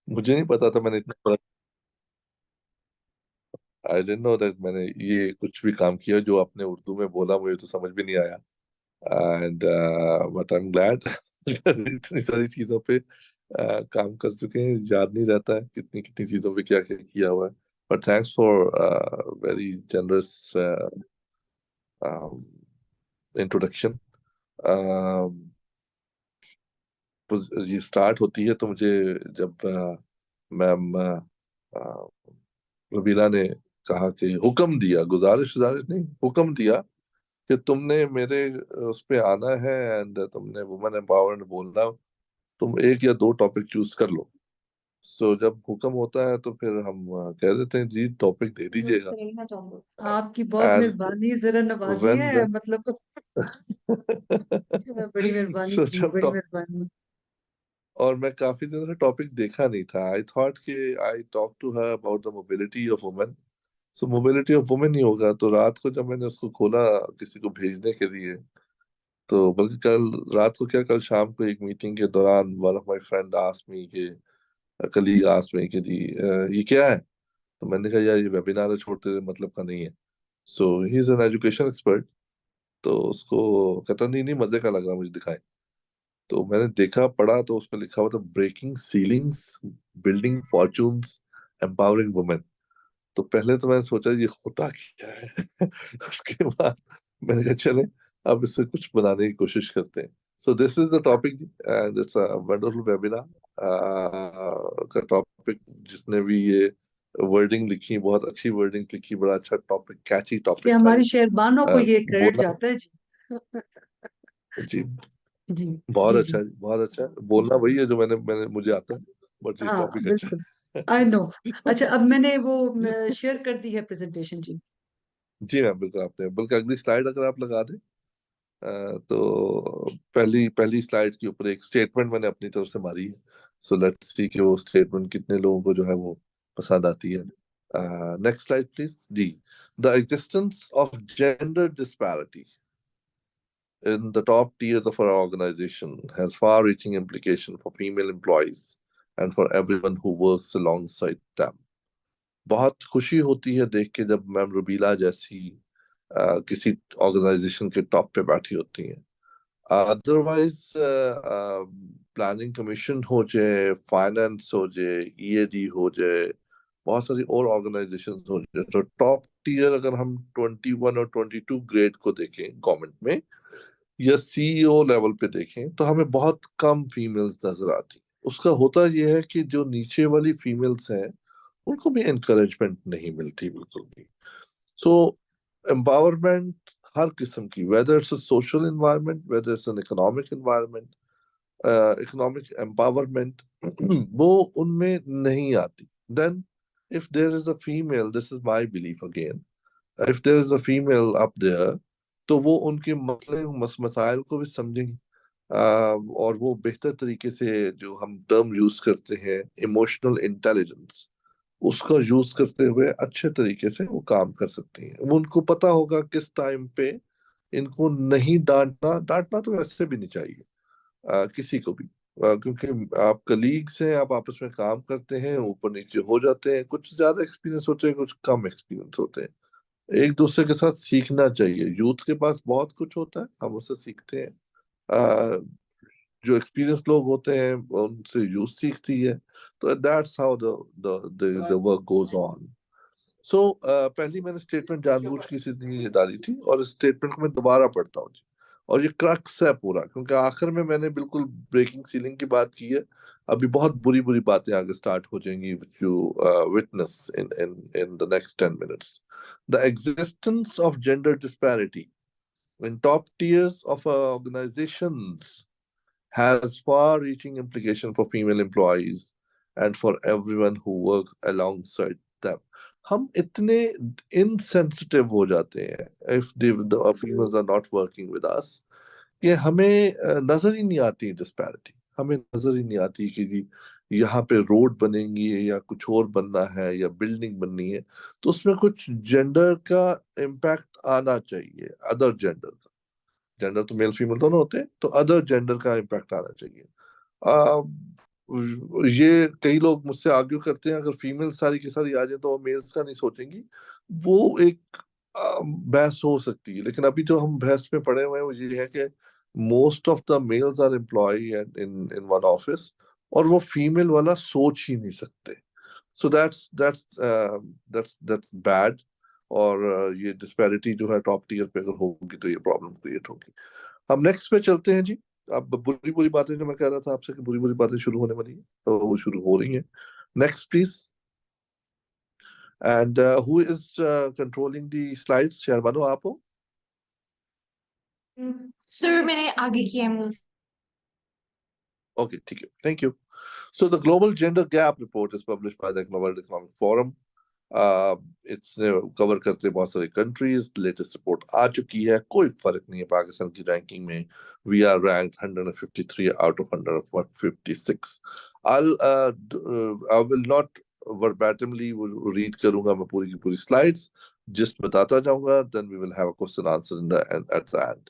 मुझे नहीं पता था, मैंने इतना, आई डिडंट नो दैट मैंने ये कुछ भी काम किया जो आपने उर्दू में बोला, मुझे तो समझ भी नहीं आया। And but I am glad इतनी सारी चीजों पे काम कर चुके हैं, याद नहीं रहता है कितनी कितनी चीजों पे क्या क्या किया हुआ है। But thanks for very generous introduction. ये स्टार्ट होती है तो मुझे, जब मैम रुबीला ने कहा कि हुक्म दिया, गुजारिश गुजारिश नहीं, हुक्म दिया कि तुमने मेरे उस पे आना है एंड तुमने वुमेन एम्पावरमेंट बोलना, तुम एक या दो टॉपिक चूज कर लो। सो जब हुक्म होता है तो फिर हम कह देते हैं जी टॉपिक दे दीजिएगा। आपकी बहुत एंड मेहरबानी, जरा नवाजी व्हेन है मतलब। अच्छा, बड़ी मेहरबानी सो जी, जब बड़ी मेहरबानी। और मैं काफी दिनों से टॉपिक देखा नहीं था, आई थॉट कि I talk to her about the mobility of women. So mobility of women ही होगा, तो रात को जब मैंने उसको खोला किसी को भेजने के लिए, तो बल्कि कल रात को क्या, कल शाम को एक मीटिंग के दौरान one of my friend asked me कि, कलीग आस्क्ड मी कि जी ये क्या है। तो मैंने कहा यार ये वेबिनार है, छोड़ते हुए मतलब का नहीं है। So he is an education expert. तो उसको कहता नहीं नहीं मजे का लग रहा मुझे, दिखाए। तो मैंने देखा पढ़ा तो उसमें लिखा हुआ था breaking ceilings, building fortunes, empowering women. तो पहले तो मैंने सोचा ये होता क्या है उसके बाद मैंने कहा चले अब इससे कुछ बनाने की कोशिश करते हैं। So this is the topic and it's a wonderful webinar का टॉपिक। जिसने भी ये वर्डिंग लिखी, बहुत अच्छी वर्डिंग लिखी, बड़ा अच्छा टॉपिक, कैची ये टॉपिक था हमारी ये। शेरबानों को ये क्रेडिट बोलना, जाता है जी। जी जी बहुत जी अच्छा जी। है, बहुत अच्छा है। बोलना वही है जो मैंने मैंने मुझे आता है, बट ये हाँ टॉपिक अच्छा बिल्कुल, है। I know. अच्छा, अब मैंने वो शेयर कर दी है प्रेजेंटेशन जी। जी मैम बिल्कुल, आपने बल्कि अगली स्लाइड अगर आप लगा दें, तो पहली पहली स्लाइड के ऊपर एक स्टेटमेंट मैंने अपनी तरफ से मारी है। सो लेट्स सी कि वो स्टेटमेंट कितने लोगों को जो है वो पसंद आती है। नेक्स्ट स्लाइड प्लीज जी। The existence of gender disparity in the top tiers of our organization has far-reaching implication for female employees and for everyone who works alongside them. बहुत खुशी होती है देख के जब मैम रुबीला जैसी किसी ऑर्गेनाइजेशन के टॉप पे बैठी होती हैं। अदरवाइज प्लानिंग कमीशन हो जाए, फाइनेंस हो जाए, ईएडी हो जाए, बहुत सारी और ऑर्गेनाइजेशन हो जाए, तो टॉप टीयर अगर हम 21 और 22 ग्रेड को देखें गवर्नमेंट में या सीईओ लेवल पे देखें, तो हमें बहुत कम फीमेल्स नजर आती। उसका होता यह है कि जो नीचे वाली फीमेल्स हैं उनको भी एनकरेजमेंट नहीं मिलती बिल्कुल भी। सो एम्पावरमेंट हर किस्म की, whether it's a social environment, whether it's an economic environment, economic empowerment वो उनमें नहीं आती। Then if there is a female, this is my belief again, if there is a female up there, तो वो उनके मसले मसाइल को भी समझेंगी। और वो बेहतर तरीके से, जो हम टर्म यूज करते हैं इमोशनल इंटेलिजेंस, उसका यूज करते हुए अच्छे तरीके से वो काम कर सकती हैं। वो उनको पता होगा किस टाइम पे इनको नहीं डांटना, डांटना तो वैसे भी नहीं चाहिए किसी को भी, क्योंकि आप कलीग्स हैं, आप आपस में काम करते हैं, ऊपर नीचे हो जाते हैं, कुछ ज्यादा एक्सपीरियंस होते हैं, कुछ कम एक्सपीरियंस होते हैं। एक दूसरे के साथ सीखना चाहिए। यूथ के पास बहुत कुछ होता है, हम उससे सीखते हैं। अ, जो एक्सपीरियंस लोग होते हैं उनसे यूथ सीखती है। तो that's how the work goes on. So पहली मैंने स्टेटमेंट जानबूझ के इसलिए डाली थी, और इस स्टेटमेंट को मैं दोबारा पढ़ता हूँ जी। और ये क्रक्स है पूरा, क्योंकि आखिर में मैंने बिल्कुल ब्रेकिंग सीलिंग की बात की है। अभी बहुत बुरी बुरी बातें आगे स्टार्ट हो जाएंगी which you witness in the next 10 minutes. The existence of gender disparity in top tiers of organizations has far-reaching implication for female employees and for everyone who works alongside them. हम इतने insensitive हो जाते हैं if the females are not working with us, कि हमें नजर ही नहीं आती डिस्पैरिटी। हमें नजर ही नहीं आती कि जी यहाँ पे रोड बनेंगी या कुछ और बनना है या बिल्डिंग बननी है, तो उसमें कुछ जेंडर का इम्पैक्ट आना चाहिए, अदर जेंडर का। जेंडर तो मेल फीमेल दोनों होते हैं, तो अदर जेंडर का इम्पैक्ट आना चाहिए। ये कई लोग मुझसे आर्ग्यू करते हैं, अगर फीमेल सारी की सारी आ जाए तो वो मेल्स का नहीं सोचेंगी। वो एक बहस हो सकती है, लेकिन अभी जो हम बहस में पड़े हुए हैं वो ये है कि most of the males are employ in in one office, और वो फीमेल वाला सोच ही नहीं सकते। So that's bad. और ये डिस्पैरिटी जो है टॉप टीयर पे अगर होगी तो ये प्रॉब्लम क्रिएट होगी। हम नेक्स्ट पे चलते हैं जी। अब बुरी बुरी बातें जो मैं कह रहा था आपसे कि बुरी बुरी बातें शुरू होने वाली है, तो वो शुरू हो रही हैं। Next please. And who is controlling the slides? Shehrbano आप हो? सर मैंने आगे किया मूव। ओके, ठीक है, thank you. So the Global Gender Gap Report is published by the World Economic Forum. इसने कवर करते बहुत सारे कंट्रीज। लेटेस्ट रिपोर्ट आ चुकी है, कोई फर्क नहीं है पाकिस्तान की रैंकिंग में। We are ranked 153 out of 156। I will not verbatimly read करूंगा मैं पूरी की पूरी स्लाइड्स, जस्ट बताता जाऊंगा, then we will have a question answer in the at the end.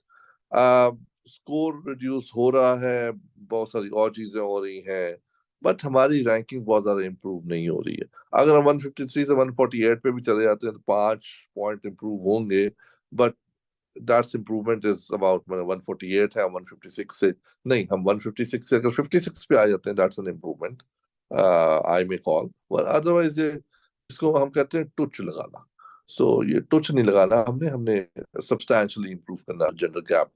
Score reduce हो रहा है, बहुत सारी और चीजें हो रही हैं, बट हमारी रैंकिंग बहुत ज्यादा इंप्रूव नहीं हो रही है। अगर हम 153 से 148 पे भी चले जाते हैं तो 5 पॉइंट इंप्रूव होंगे, but that's improvement is about 148 है, 156 से नहीं, हम 156 से अगर 56 पे आ जाते हैं that's an improvement I may call. Otherwise ये इसको हम कहते हैं टुच लगाना। सो ये टुच नहीं लगाना, हमने हमने सब्सटैंशियली इंप्रूव करना जेंडर गैप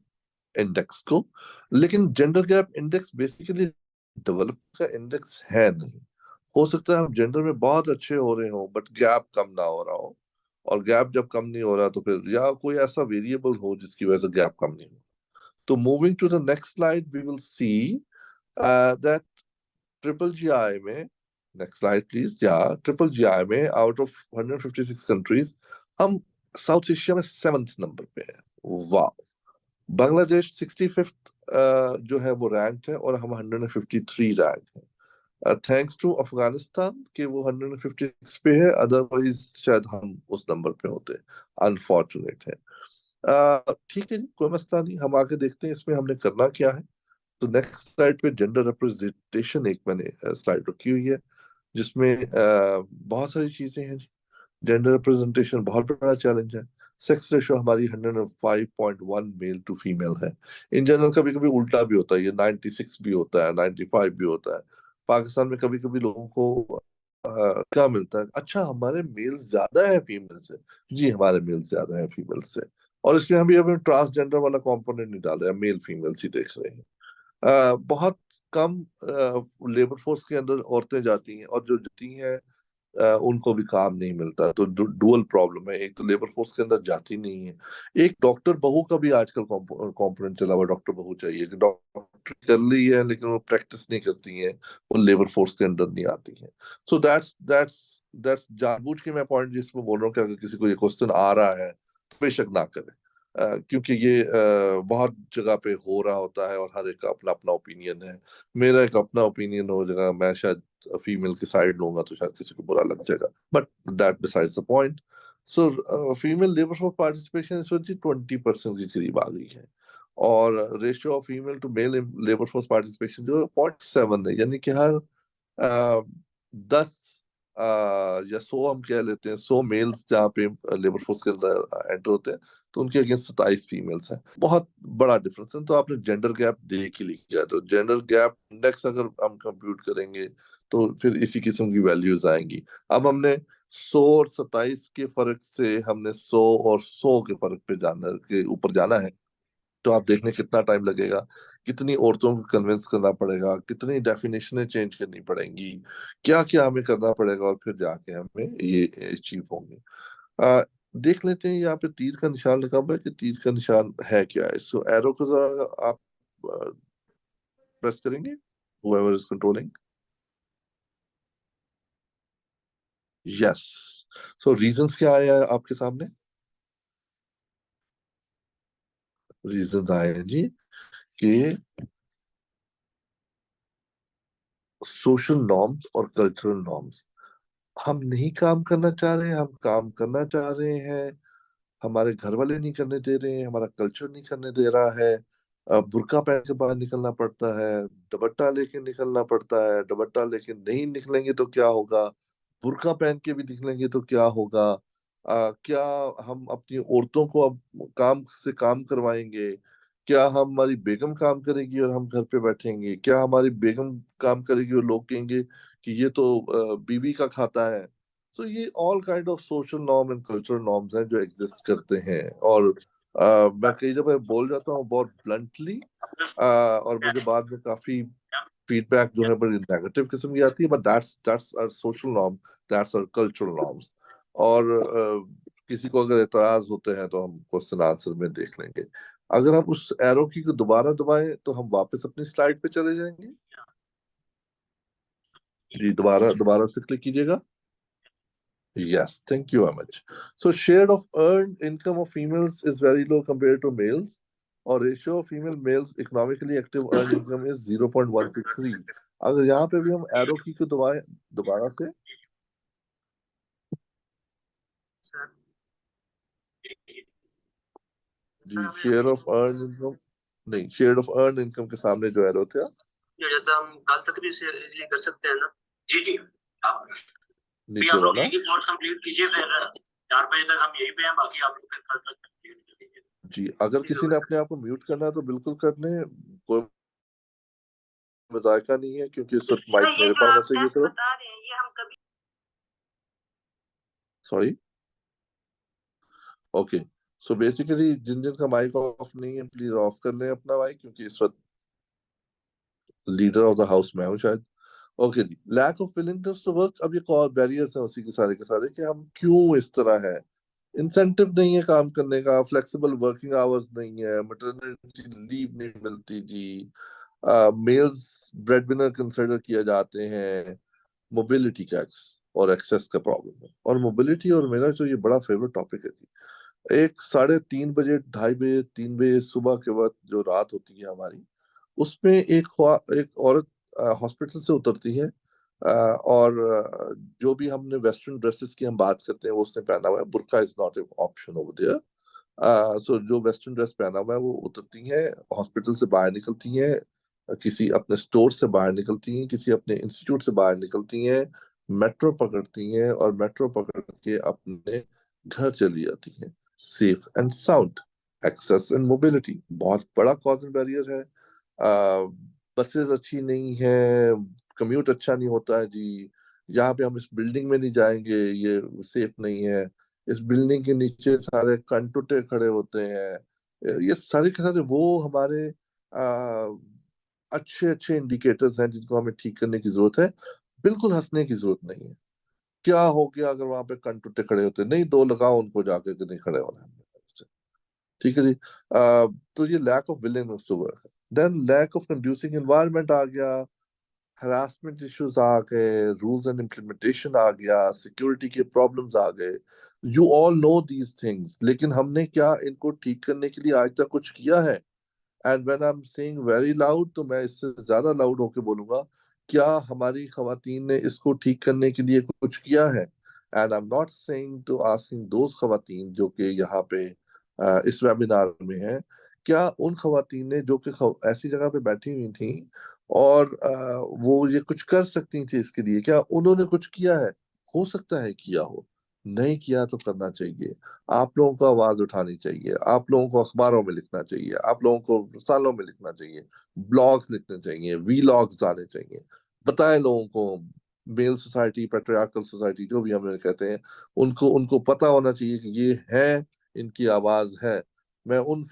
इंडेक्स को। लेकिन gender gap index basically develop का इंडेक्स है नहीं। हो सकता है हम जेंडर में बहुत अच्छे हो रहे हो बट गैप कम ना हो रहा हो, और गैप जब कम नहीं हो रहा तो फिर या कोई ऐसा वेरिएबल हो जिसकी वजह से गैप कम नहीं हो। तो moving to the next slide we will see that triple GI में, नेक्स्ट स्लाइड प्लीज, या ट्रिपल जीआई में आउट ऑफ 156 कंट्रीज हम साउथ एशिया में 7th नंबर पे है। वाह। बांग्लादेश 65th जो है वो रैंक है, और हम 153 रैंक है, थैंक्स टू अफगानिस्तान के वो 156 पे है, अदरवाइज शायद हम उस नंबर पे होते। अनफॉर्चुनेट है। ठीक है जी, कोई मसला नहीं, हम आगे देखते हैं इसमें हमने करना क्या है। तो नेक्स्ट स्लाइड पे जेंडर रिप्रेजेंटेशन एक मैंने स्लाइड रखी हुई है, जिसमें बहुत सारी चीजें हैं। जेंडर रिप्रेजेंटेशन बहुत बड़ा चैलेंज है। सेक्स रेशो हमारी 105.1 मेल टू फीमेल है। इन जनरल कभी कभी उल्टा भी होता है, ये 96 भी होता है, 95 भी होता है। पाकिस्तान में कभी कभी लोगों को क्या मिलता है, अच्छा हमारे मेल्स ज्यादा है फीमेल से। जी, हमारे मेल्स ज्यादा है फीमेल से। और इसमें हम अभी ट्रांसजेंडर वाला कंपोनेंट नहीं डाल रहे हैं, मेल फीमेल ही देख रहे हैं। बहुत कम लेबर फोर्स के अंदर औरतें जाती हैं, और जो जाती हैं उनको भी काम नहीं मिलता। तो डुअल प्रॉब्लम है, एक तो लेबर फोर्स के अंदर जाती नहीं है, एक डॉक्टर बहू का भी आजकल कंपोनेंट चला हुआ, डॉक्टर बहू चाहिए कि डॉक्टर कर ली है लेकिन वो प्रैक्टिस नहीं करती हैं, वो लेबर फोर्स के अंदर नहीं आती हैं। सो दैट्स जानबूझ के मैं पॉइंट जिसमें बोल रहा हूँ कि अगर किसी को ये क्वेश्चन आ रहा है तो बेशक ना करे, क्योंकि ये बहुत जगह पे हो रहा होता है और हर एक का अपना अपना ओपिनियन है। मेरा एक अपना ओपिनियन हो जाएगा, मैं शायद फीमेल की साइड लूंगा तो शायद किसी को बुरा लग जाएगा, but that decides the point. So female labour force participation इस वक्त 20% के करीब आ गई है, और ratio of female to male labour force participation जो 0.7 है, यानी कि हर 10 या 100 हम कह लेते हैं, 100 मेल्स जहाँ पे लेबर फोर्स के अंदर एंटर होते हैं तो उनके अगेंस्ट 27 फीमेल्स हैं। बहुत बड़ा डिफरेंस है। तो आपने जेंडर गैप देख ही लिया, तो जेंडर गैप इंडेक्स अगर हम कंप्यूट करेंगे तो फिर इसी किस्म की वैल्यूज आएंगी। अब हमने 100 और 27 के फर्क से हमने 100 और 100 के फर्क पे जाना, के ऊपर जाना है। तो आप देखने कितना टाइम लगेगा, कितनी औरतों को कन्विंस करना पड़ेगा, कितनी डेफिनेशनें चेंज करनी पड़ेंगी, क्या क्या हमें करना पड़ेगा, और फिर जाके हमें ये अचीव होंगे। देख लेते हैं, यहाँ पे तीर का निशान लगा हुआ है कि तीर का निशान है क्या है। सो एरो को जरा आप प्रेस करेंगे, whoever is controlling। Yes. So reasons क्या आया है आपके सामने? रीजंस आए हैं जी कि सोशल नॉर्म्स और कल्चरल नॉर्म्स, हम नहीं काम करना चाह रहे हैं, हम काम करना चाह रहे हैं, हमारे घर वाले नहीं करने दे रहे हैं, हमारा कल्चर नहीं करने दे रहा है, बुर्का पहन के बाहर निकलना पड़ता है, दुपट्टा लेके निकलना पड़ता है, दुपट्टा लेके नहीं निकलेंगे तो क्या होगा, बुर्का पहन के भी निकलेंगे तो क्या होगा, क्या हम अपनी औरतों को अब काम से काम करवाएंगे, क्या हमारी बेगम काम करेगी और हम घर पे बैठेंगे, क्या हमारी बेगम काम करेगी और लोग कहेंगे कि ये तो बीवी का खाता है। तो ये all kind of social norm and cultural norms हैं जो एग्जिस्ट करते हैं। और मैं कई दफा बोल जाता हूँ बहुत ब्लंटली, और मुझे बाद में काफी फीडबैक जो है बड़ी नेगेटिव किस्म की आती है, but that's our social norm, that's our cultural norms. और किसी को अगर एतराज होते हैं तो हम क्वेश्चन आंसर में देख लेंगे। अगर हम उस एरो की को दोबारा दबाएं तो हम वापस अपनी स्लाइड पे चले जाएंगे। जी, दोबारा दोबारा से क्लिक कीजिएगा। Yes, thank you very much. So share of earned income of females is very low compared to males, और ratio of female males economically active earned income is 0.163। अगर यहाँ पे भी हम एरो की को दबाएं दोबारा से, जी, शेयर ऑफ अर्न इनकम, नहीं, शेयर ऑफ अर्न इनकम के सामने जो एरो थे हम कल तक भी इसे इजीली कर सकते हैं ना। जी जी, आप भी नीचे आप लोग वाला, एक ही कोर्स कंप्लीट कीजिए, फिर 4 बजे तक हम यहीं पे हैं, बाकी आप लोग फिर कल तक कंप्लीट कर लीजिए। जी, अगर किसी ने अपने आप को म्यूट करना है तो बिल्कुल कर लें, कोई मजायका नहीं है, क्योंकि इस वक्त सर, माइक ये मेरे जो पास आप आना चाहिए टेस्ट तो। बता रहे हैं, ये हम कभी सॉरी, ओके। सो बेसिकली जिन जिन का माइक ऑफ नहीं है प्लीज ऑफ कर लें अपना माइक, क्योंकि इस वक्त लीडर ऑफ द हाउस मैं हूँ शायद। ओके जी, lack of willingness to work, अब ये कॉल बैरियर्स हैं उसी के सारे कि हम क्यों इस तरह है। इंसेंटिव नहीं है काम करने का, फ्लेक्सिबल वर्किंग आवर्स नहीं है, मैटरनिटी लीव नहीं मिलती जी, मेल्स ब्रेडविनर कंसिडर किए जाते हैं, मोबिलिटी टैक्स और एक्सेस का प्रॉब्लम है। और मोबिलिटी और मेरा जो ये बड़ा फेवरेट टॉपिक है जी, एक 3:30 बजे, 2:30 बजे, 3 बजे सुबह के वक्त जो रात होती है हमारी, उसमें एक औरत हॉस्पिटल से उतरती है, और जो भी हमने वेस्टर्न ड्रेसेस की हम बात करते हैं वो उसने पहना हुआ है, burqa is not a option over there. So जो वेस्टर्न ड्रेस पहना हुआ है वो उतरती हैं, हॉस्पिटल से बाहर निकलती हैं, किसी अपने स्टोर से बाहर निकलती हैं, किसी अपने इंस्टीट्यूट से बाहर निकलती हैं, मेट्रो पकड़ती हैं और मेट्रो पकड़ के अपने घर चली जाती हैं, safe and sound. Access and mobility बहुत बड़ा कॉज एंड बैरियर है। बसेस अच्छी नहीं है, कम्यूट अच्छा नहीं होता है जी, यहाँ पे हम इस बिल्डिंग में नहीं जाएंगे, ये सेफ नहीं है, इस बिल्डिंग के नीचे सारे कंटुटे खड़े होते हैं। ये सारे के सारे वो हमारे अच्छे अच्छे इंडिकेटर्स हैं जिनको हमें ठीक करने की जरूरत है। बिल्कुल हंसने की जरूरत नहीं है। क्या हो गया अगर वहां पे कंटुटे खड़े होते, नहीं, दो लगाओ उनको जाके कि नहीं खड़े होना है। ठीक है जी। तो ये lack of willingness to work, then lack of conducing environment आ गया, हरासमेंट इश्यूज आ गए, रूल्स एंड इम्प्लीमेंटेशन आ गया, सिक्योरिटी के प्रॉब्लम्स आ गए। You all know these things, लेकिन हमने क्या इनको ठीक करने के लिए आज तक कुछ किया है? And when I am saying very loud, तो मैं इससे ज्यादा लाउड होके बोलूंगा, क्या हमारी खवातीन ने इसको ठीक करने के लिए कुछ किया है? And I am not saying to asking those खवातीन जो कि यहाँ पे इस वेबिनार में हैं, क्या उन खवातीन ने जो कि ऐसी जगह पे बैठी हुई थी और वो ये कुछ कर सकती थी इसके लिए, क्या उन्होंने कुछ किया है? हो सकता है किया हो, नहीं किया तो करना चाहिए। आप लोगों को आवाज उठानी चाहिए, आप लोगों को अखबारों में लिखना चाहिए, आप लोगों को रसालों में लिखना चाहिए, ब्लॉग्स लिखने चाहिए, वीलॉग्स आने चाहिए, बताएं लोगों को। मेल सोसाइटी, पेट्रियार्कल सोसाइटी जो भी हम लोग कहते हैं, उनको उनको पता होना चाहिए कि ये है, इनकी आवाज है। मैं उन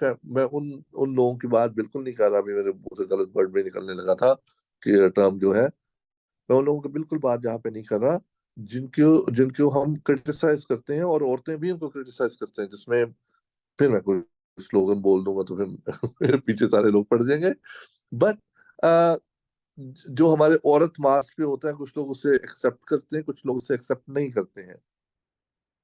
लोगों की बात बिल्कुल नहीं कर रहा, अभी मेरे मुंह से गलत वर्ड भी निकलने लगा था कि टर्म जो है, मैं उन लोगों की बिल्कुल बात यहाँ पे नहीं कर रहा जिनको जिनको हम क्रिटिसाइज करते हैं, और औरतें भी उनको क्रिटिसाइज करते हैं, जिसमें फिर मैं कोई स्लोगन बोल दूंगा तो फिर मेरे पीछे सारे लोग पड़ जाएंगे। बट जो हमारे औरत मार्च पे होता है, कुछ लोग उसे एक्सेप्ट करते हैं, कुछ लोग उसे एक्सेप्ट नहीं करते हैं।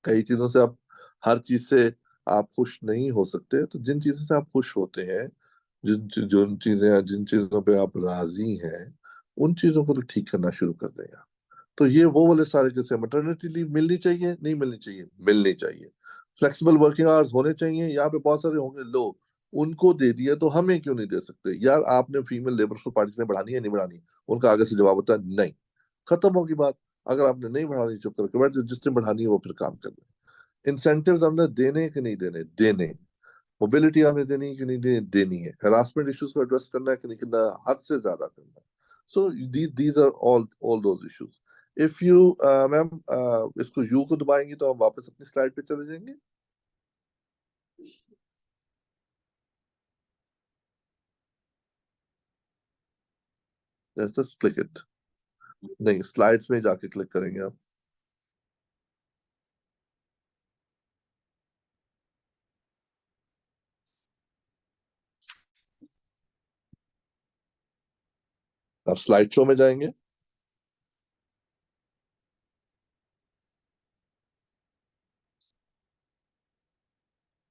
कई चीजों से आप, हर चीज से आप खुश नहीं हो सकते, तो जिन चीजों से आप खुश होते हैं, जिन चीजों पे आप राजी हैं, उन चीजों को तो ठीक करना शुरू कर दें। तो ये वो वाले सारे जैसे मैटरनिटी लीव मिलनी चाहिए, नहीं मिलनी चाहिए, मिलनी चाहिए। फ्लेक्सिबल वर्किंग आवर्स होने चाहिए, यहाँ पे बहुत सारे होंगे, लो उनको दे दिया तो हमें क्यों नहीं दे सकते यार? आपने फीमेल लेबर फोर्स पार्टिसिपेशन बढ़ानी है नहीं बढ़ानी? उनका आगे से जवाब होता है नहीं। खत्म होगी बात। अगर आपने नहीं बढ़ानी, चुप करके बैठ जाओ, जिसने बढ़ानी है वो फिर काम कर ले। इंसेंटिव्स हमने देने हैं कि नहीं देने? देने। मोबिलिटी हमें देनी है कि नहीं देनी? देनी है। हरासमेंट इश्यूज को एड्रेस करना है कि नहीं करना? हद से ज्यादा करना है। So these are all those issues. If you ma'am इसको यू को दबाएंगे तो हम वापस अपनी स्लाइड पे चले जाएंगे। Just click it. नहीं, स्लाइड्स में जाके क्लिक करेंगे आप। आप स्लाइड शो में जाएंगे।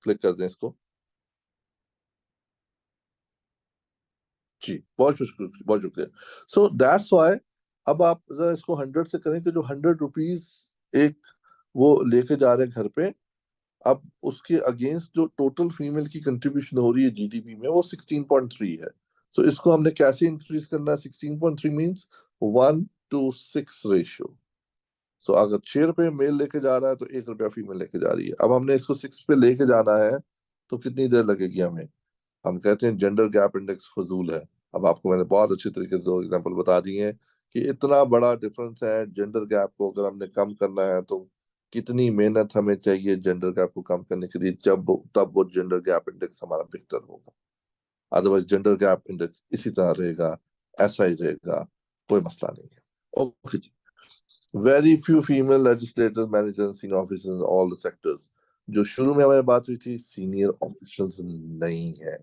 क्लिक कर दें इसको। जी, बहुत शुक्रिया। सो दैट्स वाई अब आप जरा इसको 100 से करें कि जो 100 रुपीज एक वो लेके जा रहे हैं घर पे, अब उसके अगेंस्ट जो टोटल फीमेल की कंट्रीब्यूशन हो रही है जीडीपी में वो 16.3 है। सो इसको हमने कैसे इंक्रीज करना है? 16.3 मीन्स 1 to 6 रेशियो। सो अगर 6 रुपए मेल लेके जा रहा है तो 1 रुपया फीमेल लेके जा रही है। अब हमने इसको 6 पे लेके जाना है तो कितनी देर लगेगी हमें? हम कहते हैं जेंडर गैप इंडेक्स फजूल है। अब आपको मैंने बहुत अच्छी तरीके से दो एग्जांपल बता दिए हैं कि इतना बड़ा डिफरेंस है। जेंडर गैप को अगर हमने कम करना है तो कितनी मेहनत हमें चाहिए जेंडर गैप को कम करने के लिए, तब वो जेंडर गैप इंडेक्स हमारा बेहतर होगा। अदरवाइज जेंडर गैप इंडेक्स इसी तरह रहेगा, ऐसा ही रहेगा, कोई मसला नहीं है। ओके जी। Very few female legislator manager senior officers in all the sectors. जो शुरू में हमारी बात हुई थी, सीनियर ऑफिसर्स नहीं है।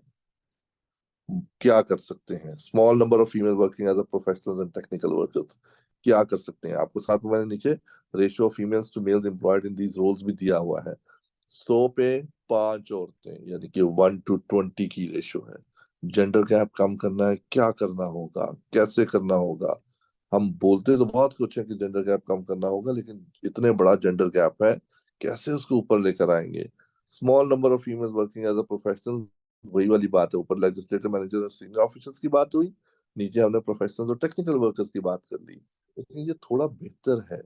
क्या कर सकते हैं? Small number of female working as a professional and technical workers. क्या कर सकते हैं? आपको साथ में मैंने नीचे ratio of females to males employed in these roles भी दिया हुआ है। 100 पे 5 औरतें, यानी कि 1 to 20 की रेशियो है। जेंडर गैप कम करना है, क्या करना होगा, कैसे करना होगा? हम बोलते तो बहुत कुछ है कि जेंडर गैप कम करना होगा, लेकिन इतने बड़ा जेंडर गैप है, कैसे उसको ऊपर लेकर आएंगे? Small number of female working as a professional, वही वाली बात है। ऊपर लेजिस्लेटिव मैनेजर और सीनियर ऑफिसर्स की बात हुई, नीचे हमने प्रोफेशनल्स और टेक्निकल वर्कर्स की बात कर ली। लेकिन ये थोड़ा बेहतर है।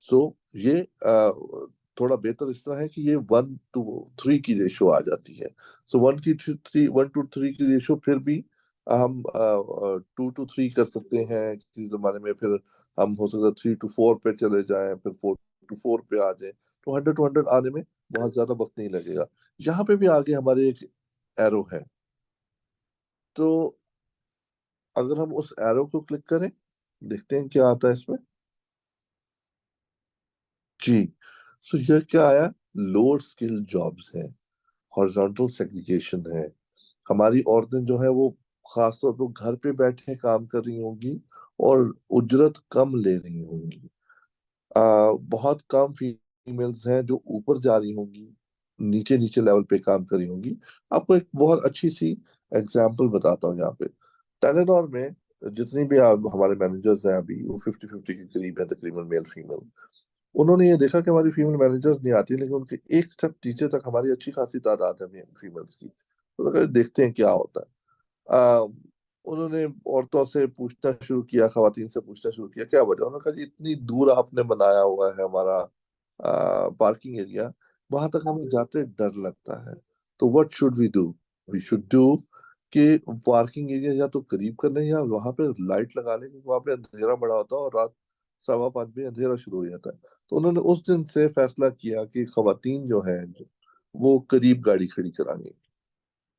सो ये थोड़ा बेहतर इस तरह है कि ये 1 to 3 की रेशो आ जाती है। सो 1 to 3 की रेशो फिर भी हम 2 to 3 कर सकते हैं किसी जमाने में। फिर हम हो सकता है 3 to 4 पे चले जाएं, फिर 4 to 4 पे आ जाए, तो 100 to 100 आने में बहुत ज्यादा वक्त नहीं लगेगा। यहाँ पे भी आगे हमारे एक एरो है। तो अगर हम उस एरो को क्लिक करें, देखते हैं क्या आता है इसमें। जी। सो ये क्या आया? लोअर स्किल जॉब्स है, हॉरिजॉन्टल सेग्रीगेशन है। हमारी औरतें जो है वो खासतौर पर घर पे बैठे काम कर रही होंगी और उजरत कम ले रही होंगी। बहुत कम फीमेल्स हैं जो ऊपर जा रही होंगी, नीचे नीचे लेवल पे काम कर रही होंगी। आपको एक बहुत अच्छी सी एग्जांपल बताता हूँ यहाँ पे। टेलेनॉर में जितनी भी हमारे मैनेजर्स हैं अभी, वो 50-50 के करीब है तकरीबन, मेल फीमेल। उन्होंने ये देखा कि हमारी फीमेल मैनेजर्स नहीं आती, लेकिन उनके एक स्टेप नीचे तक हमारी अच्छी खासी तादाद है फीमेल्स की। तो लगा देखते हैं क्या होता है। आ, उन्होंने औरतों से पूछना शुरू किया, खवातीन से पूछना शुरू किया क्या वजह। उन्होंने कहा जी इतनी दूर आपने बनाया हुआ है हमारा पार्किंग एरिया, वहां तक हमें जाते डर लगता है। तो what should we do? We should do कि पार्किंग एरिया या तो करीब कर लें या वहां पे लाइट लगा लें, क्योंकि वहां पे अंधेरा बड़ा होता है और रात 5:15 अंधेरा शुरू हो जाता है। तो उन्होंने उस दिन से फैसला किया कि खवातीन जो है वो करीब गाड़ी खड़ी कराएंगे।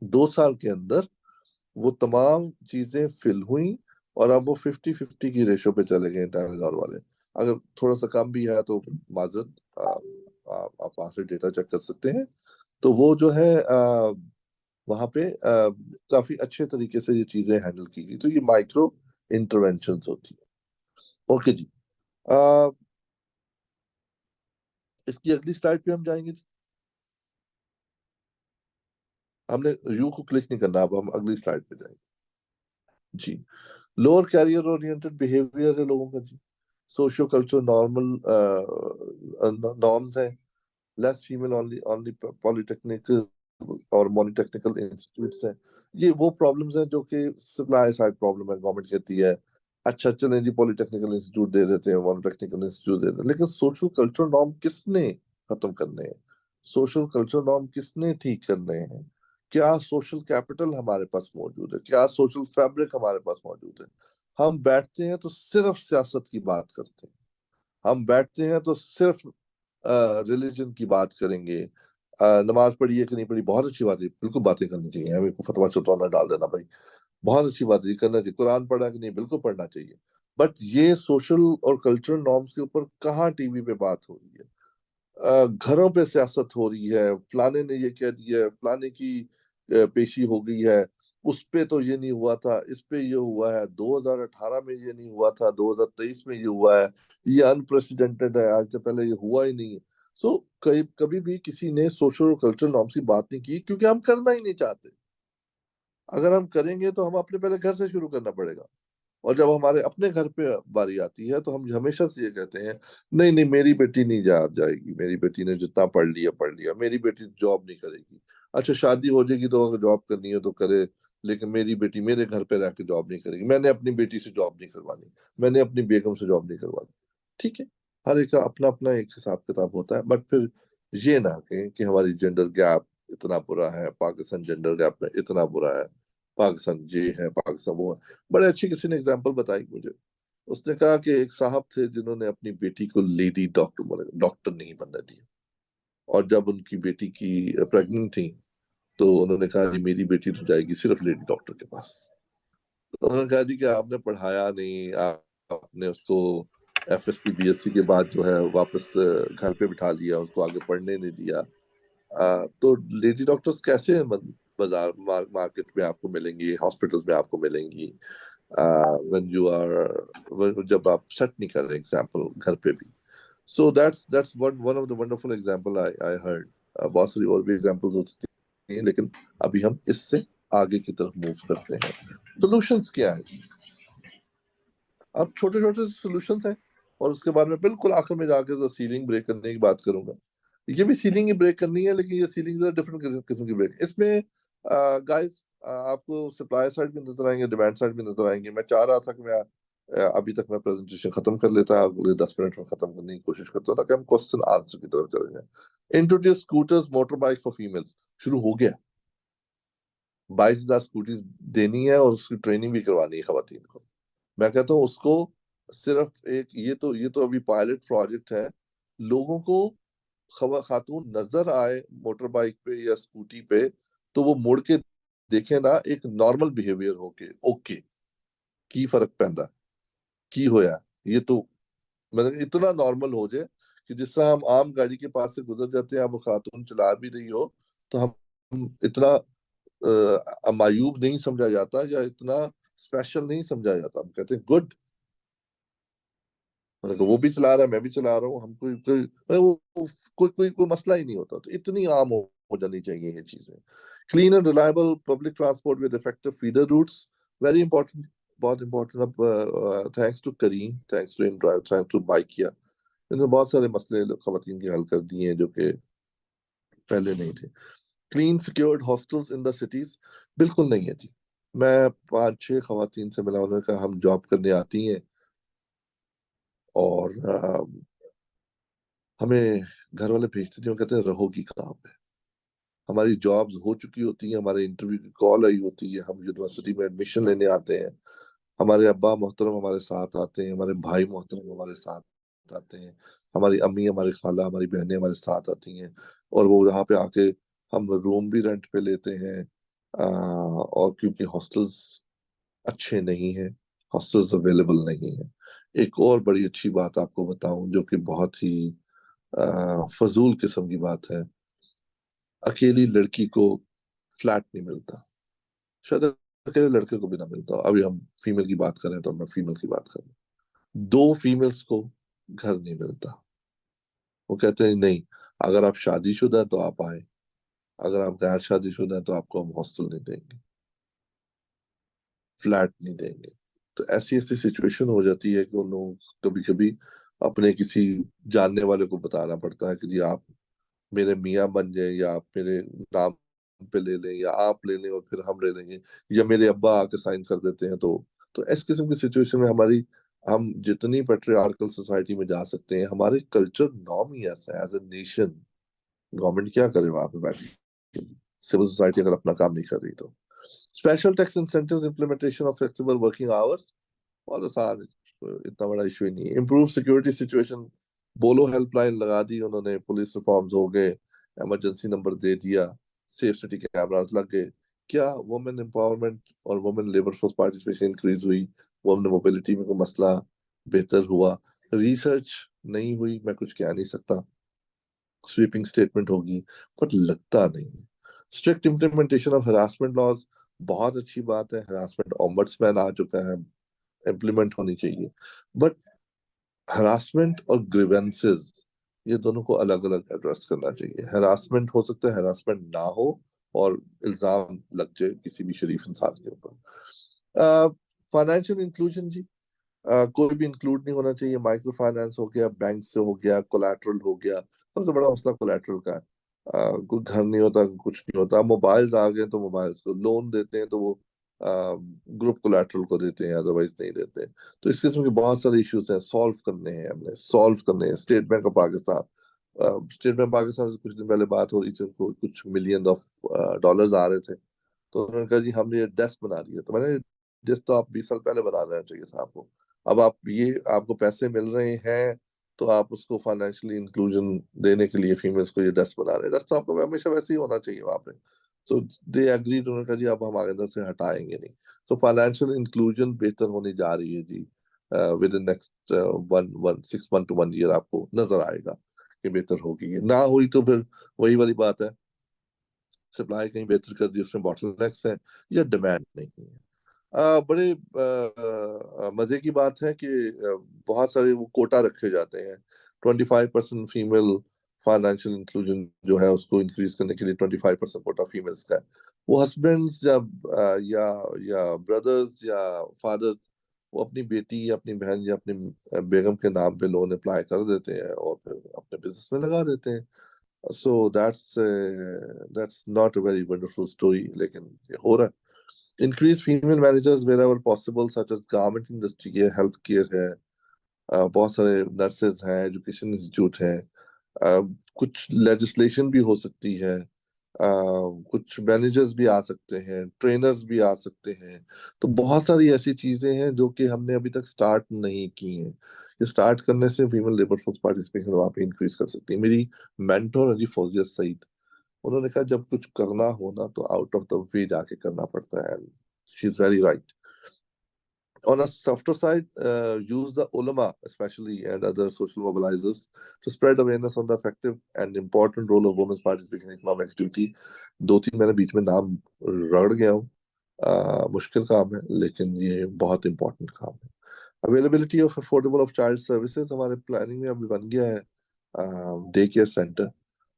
2 साल के अंदर वो तमाम चीजें फिल हुई और अब वो 50-50 की रेशो पे चले गए डायनासोर वाले। अगर थोड़ा सा कम भी है तो माजरत, आप वहां से डेटा चेक कर सकते हैं। तो वो जो है वहां पे काफी अच्छे तरीके से ये चीजें हैंडल की गई। तो ये माइक्रो इंटरवेंशन होती है। ओके जी। आ, इसकी अगली स्लाइड पे हम जाएंगे जी। हमने यू को क्लिक नहीं करना, अब हम अगली स्लाइड पे जाएंगे जी। लोअर कैरियर ओरिएंटेड बिहेवियर है लोगों का जी। सोशियो कल्चर नॉर्मल नॉर्म्स हैं। Less female only only polytechnic और मॉनिटेक्निकल इंस्टीट्यूट्स हैं। ये वो प्रॉब्लम्स हैं जो कि सप्लाई साइड प्रॉब्लम है। गवर्नमेंट कहती है अच्छा चलें जी पॉलिटेक्निकल इंस्टीट्यूट दे देते हैं, मॉनिटेक्निकल इंस्टीट्यूट दे देते हैं, लेकिन सोशल कल्चरल नॉर्म किसने खत्म करने हैं? सोशल कल्चरल नॉर्म किसने ठीक करने हैं? क्या सोशल कैपिटल हमारे पास मौजूद है? क्या सोशल फैब्रिक हमारे पास मौजूद है? हम बैठते हैं तो सिर्फ सियासत की बात करते हैं, हम बैठते हैं तो सिर्फ रिलीजन की बात करेंगे। नमाज पढ़ी है कि नहीं पढ़ी, बहुत अच्छी बात है, बिल्कुल बातें करनी चाहिए, हमें को फतवा चतवा डाल देना भाई, बहुत अच्छी बात है, ये करना चाहिए। कुरान पढ़ा कि नहीं, बिल्कुल पढ़ना चाहिए। बट ये सोशल और कल्चरल नॉर्म्स के ऊपर कहाँ टीवी पे बात हो रही है? घरों पे सियासत हो रही है, फलाने ने ये कह दिया है, फलाने की पेशी हो गई है, उस पे तो ये नहीं हुआ था, इस पे ये हुआ है, 2018 में ये नहीं हुआ था, 2023 में ये हुआ है, ये अनप्रेसिडेंटेड है, आज से पहले ये हुआ ही नहीं है। सो कभी कभी भी किसी ने सोशल और कल्चरल नॉर्म्स की बात नहीं की, क्योंकि हम करना ही नहीं चाहते। अगर हम करेंगे तो हम अपने पहले घर से शुरू करना पड़ेगा, और जब हमारे अपने घर पे बारी आती है तो हम हमेशा से ये कहते हैं नहीं नहीं मेरी बेटी नहीं जाएगी, मेरी बेटी ने जितना पढ़ लिया, मेरी बेटी जॉब नहीं करेगी। अच्छा शादी हो जाएगी तो अगर जॉब करनी है तो करे, लेकिन मेरी बेटी मेरे घर पे रह के जॉब नहीं करेगी, मैंने अपनी बेटी से जॉब नहीं करवानी, मैंने अपनी बेगम से जॉब नहीं करवानी। ठीक है, हर एक का अपना अपना एक हिसाब किताब होता है, बट फिर ये ना कहें कि हमारी जेंडर गैप इतना बुरा है, पाकिस्तान जेंडर गैप में इतना बुरा है, पाकिस्तान ये है, पाकिस्तान वो है। बड़े अच्छी किसी ने एग्जांपल बताई मुझे। उसने कहा कि एक साहब थे जिन्होंने अपनी बेटी को लेडी डॉक्टर बोले, डॉक्टर नहीं बनने दिया, और जब उनकी बेटी की प्रेग्नेंट थी तो उन्होंने कहा जी मेरी बेटी तो जाएगी सिर्फ लेडी डॉक्टर के पास। तो उन्होंने कहा जी कि आपने पढ़ाया नहीं, आपने उसको एफएससी बीएससी के बाद जो है वापस घर पे बिठा लिया, उसको आगे पढ़ने नहीं दिया। तो लेडी डॉक्टर्स कैसे बाजार मार्केट में आपको मिलेंगी, हॉस्पिटल्स में आपको मिलेंगी, व्हेन यू आर, जब आप सेट नहीं कर रहे एग्जाम्पल घर पे भी। So that's one of the wonderful example I heard. बहुत सारी और भी एग्जांपल्स हो सकती हैं, लेकिन अभी हम इससे आगे की तरफ मूव करते हैं। सोल्यूशंस क्या है? अब छोटे छोटे सॉल्यूशंस हैं, और उसके बाद में बिल्कुल आखिर में जाके सीलिंग ब्रेक करने की बात करूंगा। ये भी सीलिंग ही ब्रेक करनी है, लेकिन ये सीलिंग जरा डिफरेंट किस्म की ब्रेक। इसमें गाइस आपको सप्लाई साइड भी नजर आएंगे, डिमांड साइड भी नजर आएंगे। मैं चाह रहा था कि मैं अभी तक मैं प्रेजेंटेशन खत्म कर लेता, अगले 10 मिनट में खत्म करने की कोशिश करता था कि हम क्वेश्चन आंसर की तरफ चले जाए। Introduce scooters motor bike for females शुरू हो गया। 22,000 स्कूटीज देनी है और उसकी ट्रेनिंग भी करवानी है खवातीन को। मैं कहता हूँ उसको सिर्फ एक ये तो अभी पायलट प्रोजेक्ट है। लोगों को खातून नजर आए मोटर बाइक पे या स्कूटी पे तो वो मुड़ के देखे ना, एक नॉर्मल बिहेवियर होके ओके की फर्क पैंदा की होया, ये तो मतलब इतना नॉर्मल हो जाए कि जिस तरह हम आम गाड़ी के पास से गुजर जाते हैं, अब वो खातून चला भी रही हो तो हम इतना मायूब नहीं समझा जाता या इतना स्पेशल नहीं समझा जाता, हम कहते हैं गुड, मतलब वो भी चला रहा है मैं भी चला रहा हूँ, हम मतलब कोई मसला ही नहीं होता। तो इतनी आम हो जानी चाहिए ये चीजें। Clean and reliable public transport with effective feeder routes, very important, बहुत इंपॉर्टेंट। अब thanks to Careem, thanks to inDrive, thanks to Bykea, इन्होंने बहुत सारे मसले खवातीन के हल कर दिए हैं जो कि पहले नहीं थे। Clean secured hostels in the cities, बिल्कुल नहीं है जी। मैं 5-6 खवातीन से मिला, उन्होंने कहा हम जॉब करने आती हैं और हमें घर वाले भेजते थे, वो कहते हैं रहोगी कहाँ पे? हमारी जॉब्स हो चुकी होती हैं, हमारे इंटरव्यू की कॉल आई होती है, हम यूनिवर्सिटी में एडमिशन लेने आते हैं, हमारे अब्बा मोहतरम हमारे साथ आते हैं, हमारे भाई मोहतरम हमारे साथ आते हैं, हमारी अम्मी हमारी खाला हमारी बहनें हमारे साथ आती हैं, और वो यहाँ पे आके हम रूम भी रेंट पे लेते हैं। और क्योंकि हॉस्टल्स अच्छे नहीं हैं, हॉस्टल्स अवेलेबल नहीं है। एक और बड़ी अच्छी बात आपको बताऊं जो कि बहुत ही फजूल किस्म की बात है, अकेली लड़की को फ्लैट नहीं मिलता, शायद अकेले लड़के को भी ना मिलता हो। अभी हम फीमेल की बात करें तो मैं फीमेल की बात करूं, दो फीमेल्स को घर नहीं मिलता। वो कहते हैं नहीं, अगर आप शादीशुदा हैं तो आप आए, अगर आप गैर शादीशुदा हैं तो आपको हम हॉस्टल नहीं देंगे, फ्लैट नहीं देंगे। तो ऐसी ऐसी सिचुएशन हो जाती है कि उन लोग कभी कभी अपने किसी जानने वाले को बताना पड़ता है कि जी आप मेरे मियाँ बन जाए, या आप मेरे नाम पे ले लें, या आप ले लें और फिर हम ले लेंगे, या मेरे अब्बा आके साइन कर देते हैं। तो इस किस्म की सिचुएशन में हम जितनी पेट्रियार्कल सोसाइटी में जा सकते हैं, हमारे कल्चर नॉर्म ही ऐसा है एज ए नेशन। गवर्नमेंट क्या करे वहां पे बैठ के? सिविल सोसाइटी अगर अपना काम नहीं कर रही तो। Special tax incentives, implementation of flexible working hours, बहुत आसान है, इतना बड़ा इशू ही नहीं है। इम्प्रूव सिक्योरिटी सिचुएशन, बोलो हेल्पलाइन लगा दी उन्होंने, पुलिस रिफॉर्म्स हो गए, इमरजेंसी नंबर दे दिया, सेफ सिटी कैमरास लग गए। क्या वुमेन एम्पावरमेंट और women labour force participation increase हुई? वुमेन मोबिलिटी में कोई मसला बेहतर हुआ? रिसर्च नहीं हुई, मैं कुछ कह नहीं सकता, स्वीपिंग स्टेटमेंट होगी, पर लगता नहीं। Strict implementation of harassment laws, बहुत अच्छी बात है, हरासमेंट ऑम्बड्समैन आ चुका है, इम्प्लीमेंट होनी चाहिए। बट हरासमेंट और ग्रीवेंसेस, ये दोनों को अलग अलग एड्रेस करना चाहिए। हरासमेंट हो सकता है, हरासमेंट ना हो और इल्जाम लग जाए किसी भी शरीफ इंसान के ऊपर। फाइनेंशियल इंक्लूजन जी, कोई भी इंक्लूड नहीं होना चाहिए। माइक्रो फाइनेंस हो गया, बैंक से हो गया, कोलैटरल हो गया, सबसे बड़ा मसला कोलैटरल का है। कोई घर नहीं होता, कुछ नहीं होता, मोबाइल्स आ गए तो मोबाइल्स को लोन देते हैं, तो वो ग्रुप कोलैटरल को देते हैं, अदरवाइज नहीं देते। तो इस किस्म के बहुत सारे इश्यूज हैं, सॉल्व करने हैं, हमने सॉल्व करने हैं। State bank of Pakistan, state bank Pakistan से कुछ दिन पहले बात हो रही थी, उनको कुछ मिलियन ऑफ डॉलर्स आ रहे थे, तो उन्होंने कहा जी हमने ये डेस्क बना दी है। तो मैंने, डेस्क तो आप 20 साल पहले बना देना चाहिए था आपको। अब आप ये, आपको पैसे मिल रहे हैं तो आप उसको फाइनेंशियली इंक्लूजन देने के लिए फीमेल्स को ये डेस्क बना रहे हैं। डेस्क तो आपको हमेशा वैसे ही होना चाहिए वहां पे। सो दे एग्रीड, उन्होंने कहा जी अब हम आगे से हटाएंगे नहीं। सो फाइनेंशियल इंक्लूजन बेहतर होने जा रही है जी। Within next one one 6 month to 1 year आपको नजर आएगा कि बेहतर होगी। ना हुई तो फिर वही वाली बात है, सप्लाई कहीं बेहतर कर दी, उसमें बॉटलनेक्स है या डिमांड नहीं है। बड़े मजे की बात है कि बहुत सारे वो कोटा रखे जाते हैं। 25% फीमेल फाइनेंशियल इंक्लूजन जो है उसको इंक्रीज करने के लिए 25% कोटा फीमेल्स का है। वो हस्बैंड्स या ब्रदर्स या फादर, वो अपनी बेटी या अपनी बहन या अपनी बेगम के नाम पे लोन अप्लाई कर देते हैं और फिर अपने बिजनेस में लगा देते हैं। So that's not a very wonderful story, लेकिन ये हो रहा है। Increase female managers wherever possible, such as garment industry है, हेल्थ केयर है, बहुत सारे नर्सेज हैं, एजुकेशन इंस्टीट्यूट है, कुछ लेजिस्लेशन भी हो सकती है, कुछ मैनेजर्स भी आ सकते हैं, ट्रेनर्स भी आ सकते हैं। तो बहुत सारी ऐसी चीजें हैं जो कि हमने अभी तक स्टार्ट नहीं की हैं। ये स्टार्ट करने से फीमेल लेबर फोर्स पार्टिसिपेशन वहाँ पे इंक्रीज कर सकती है। मेरी मेंटोर है जी फौजिया सईद, उन्होंने कहा जब कुछ करना हो ना तो आउट ऑफ द वे जाके करना पड़ता है। She is very right. On a softer side, use the ulama, especially, and other social mobilizers to spread awareness on the effective and important role of women's participation in economic activity. दो तीन मैंने बीच में नाम रगड़ गया हूँ, मुश्किल काम है लेकिन ये बहुत इंपॉर्टेंट काम है। Availability of affordable of child services, हमारे प्लानिंग में अभी बन गया है day care centre.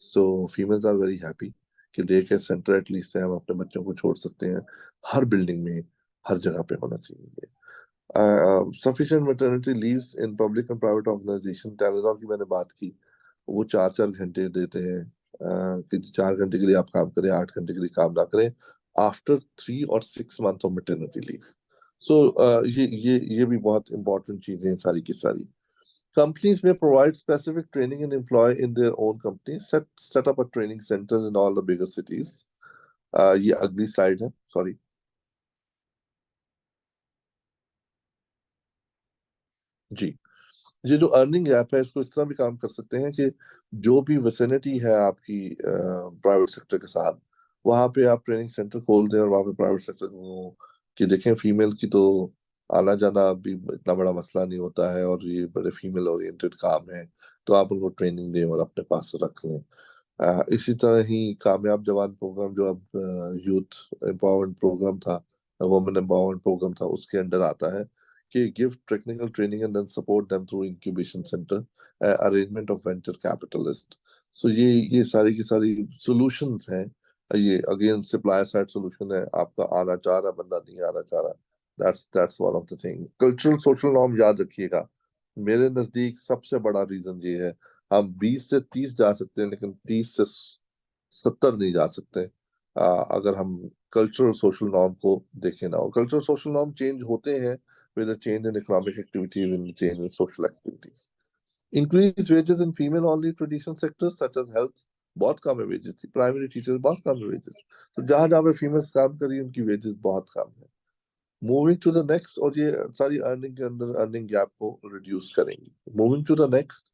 So females are very happy कि डे केयर सेंटर एटलीस्ट है, हम अपने बच्चों को छोड़ सकते हैं। हर बिल्डिंग में, हर जगह पे होना चाहिए। Sufficient maternity leaves in public and private organisation, Telenor की मैंने बात की, वो 4 4 घंटे देते हैं, कि 4 घंटे के लिए आप काम करें, 8 घंटे के लिए काम ना करें, आफ्टर 3 और 6 मंथ ऑफ मैटरनिटी लीव। सो ये भी बहुत इंपॉर्टेंट चीजें हैं सारी की सारी। Companies may provide specific training and employ in their own company. Set up a training centers in all the bigger cities. ये अगली स्लाइड है, सॉरी जी। ये जो अर्निंग गैप है इसको इस तरह भी काम कर सकते हैं कि जो भी विसिनिटी है आपकी प्राइवेट सेक्टर के साथ, वहां पे आप ट्रेनिंग सेंटर खोल दें और वहां पे प्राइवेट सेक्टर को कि देखें फीमेल की तो आना जाना अभी इतना बड़ा मसला नहीं होता है और ये बड़े फीमेल ओरिएंटेड काम है, तो आप उनको ट्रेनिंग दें और अपने पास रख लें। इसी तरह ही कामयाब जवान प्रोग्राम जो अब यूथ एम्पावरमेंट प्रोग्राम था, वुमेन एम्पावरमेंट प्रोग्राम था, उसके अंडर आता है कि give technical training and then support them through incubation center, arrangement of venture capitalist. So ये सारी की सारी solutions हैं। ये अगेन सप्लाई साइड सोल्यूशन है, आपका आना चाह रहा बंदा नहीं आना चाह रहा, that's one of the thing. Cultural social norm याद रखिएगा, मेरे नजदीक सबसे बड़ा रीजन ये है, हम 20 से 30 जा सकते हैं, लेकिन 30 से 70 नहीं जा सकते अगर हम कल्चरल सोशल नॉर्म को देखें ना। और कल्चरल सोशल नॉर्म चेंज होते हैं with a change in economic activity, with a change in social activities. Increased wages in female-only traditional sectors such as health, बहुत कम है wages थी, प्राइमरी टीचर्स बहुत कम है wages, तो जहां जहां पे फीमेल्स काम करी उनकी wages बहुत कम है। मूविंग टू द नेक्स्ट, और ये सारी अर्निंग के अंदर अर्निंग गैप को रिड्यूस करेंगी। Moving to the next,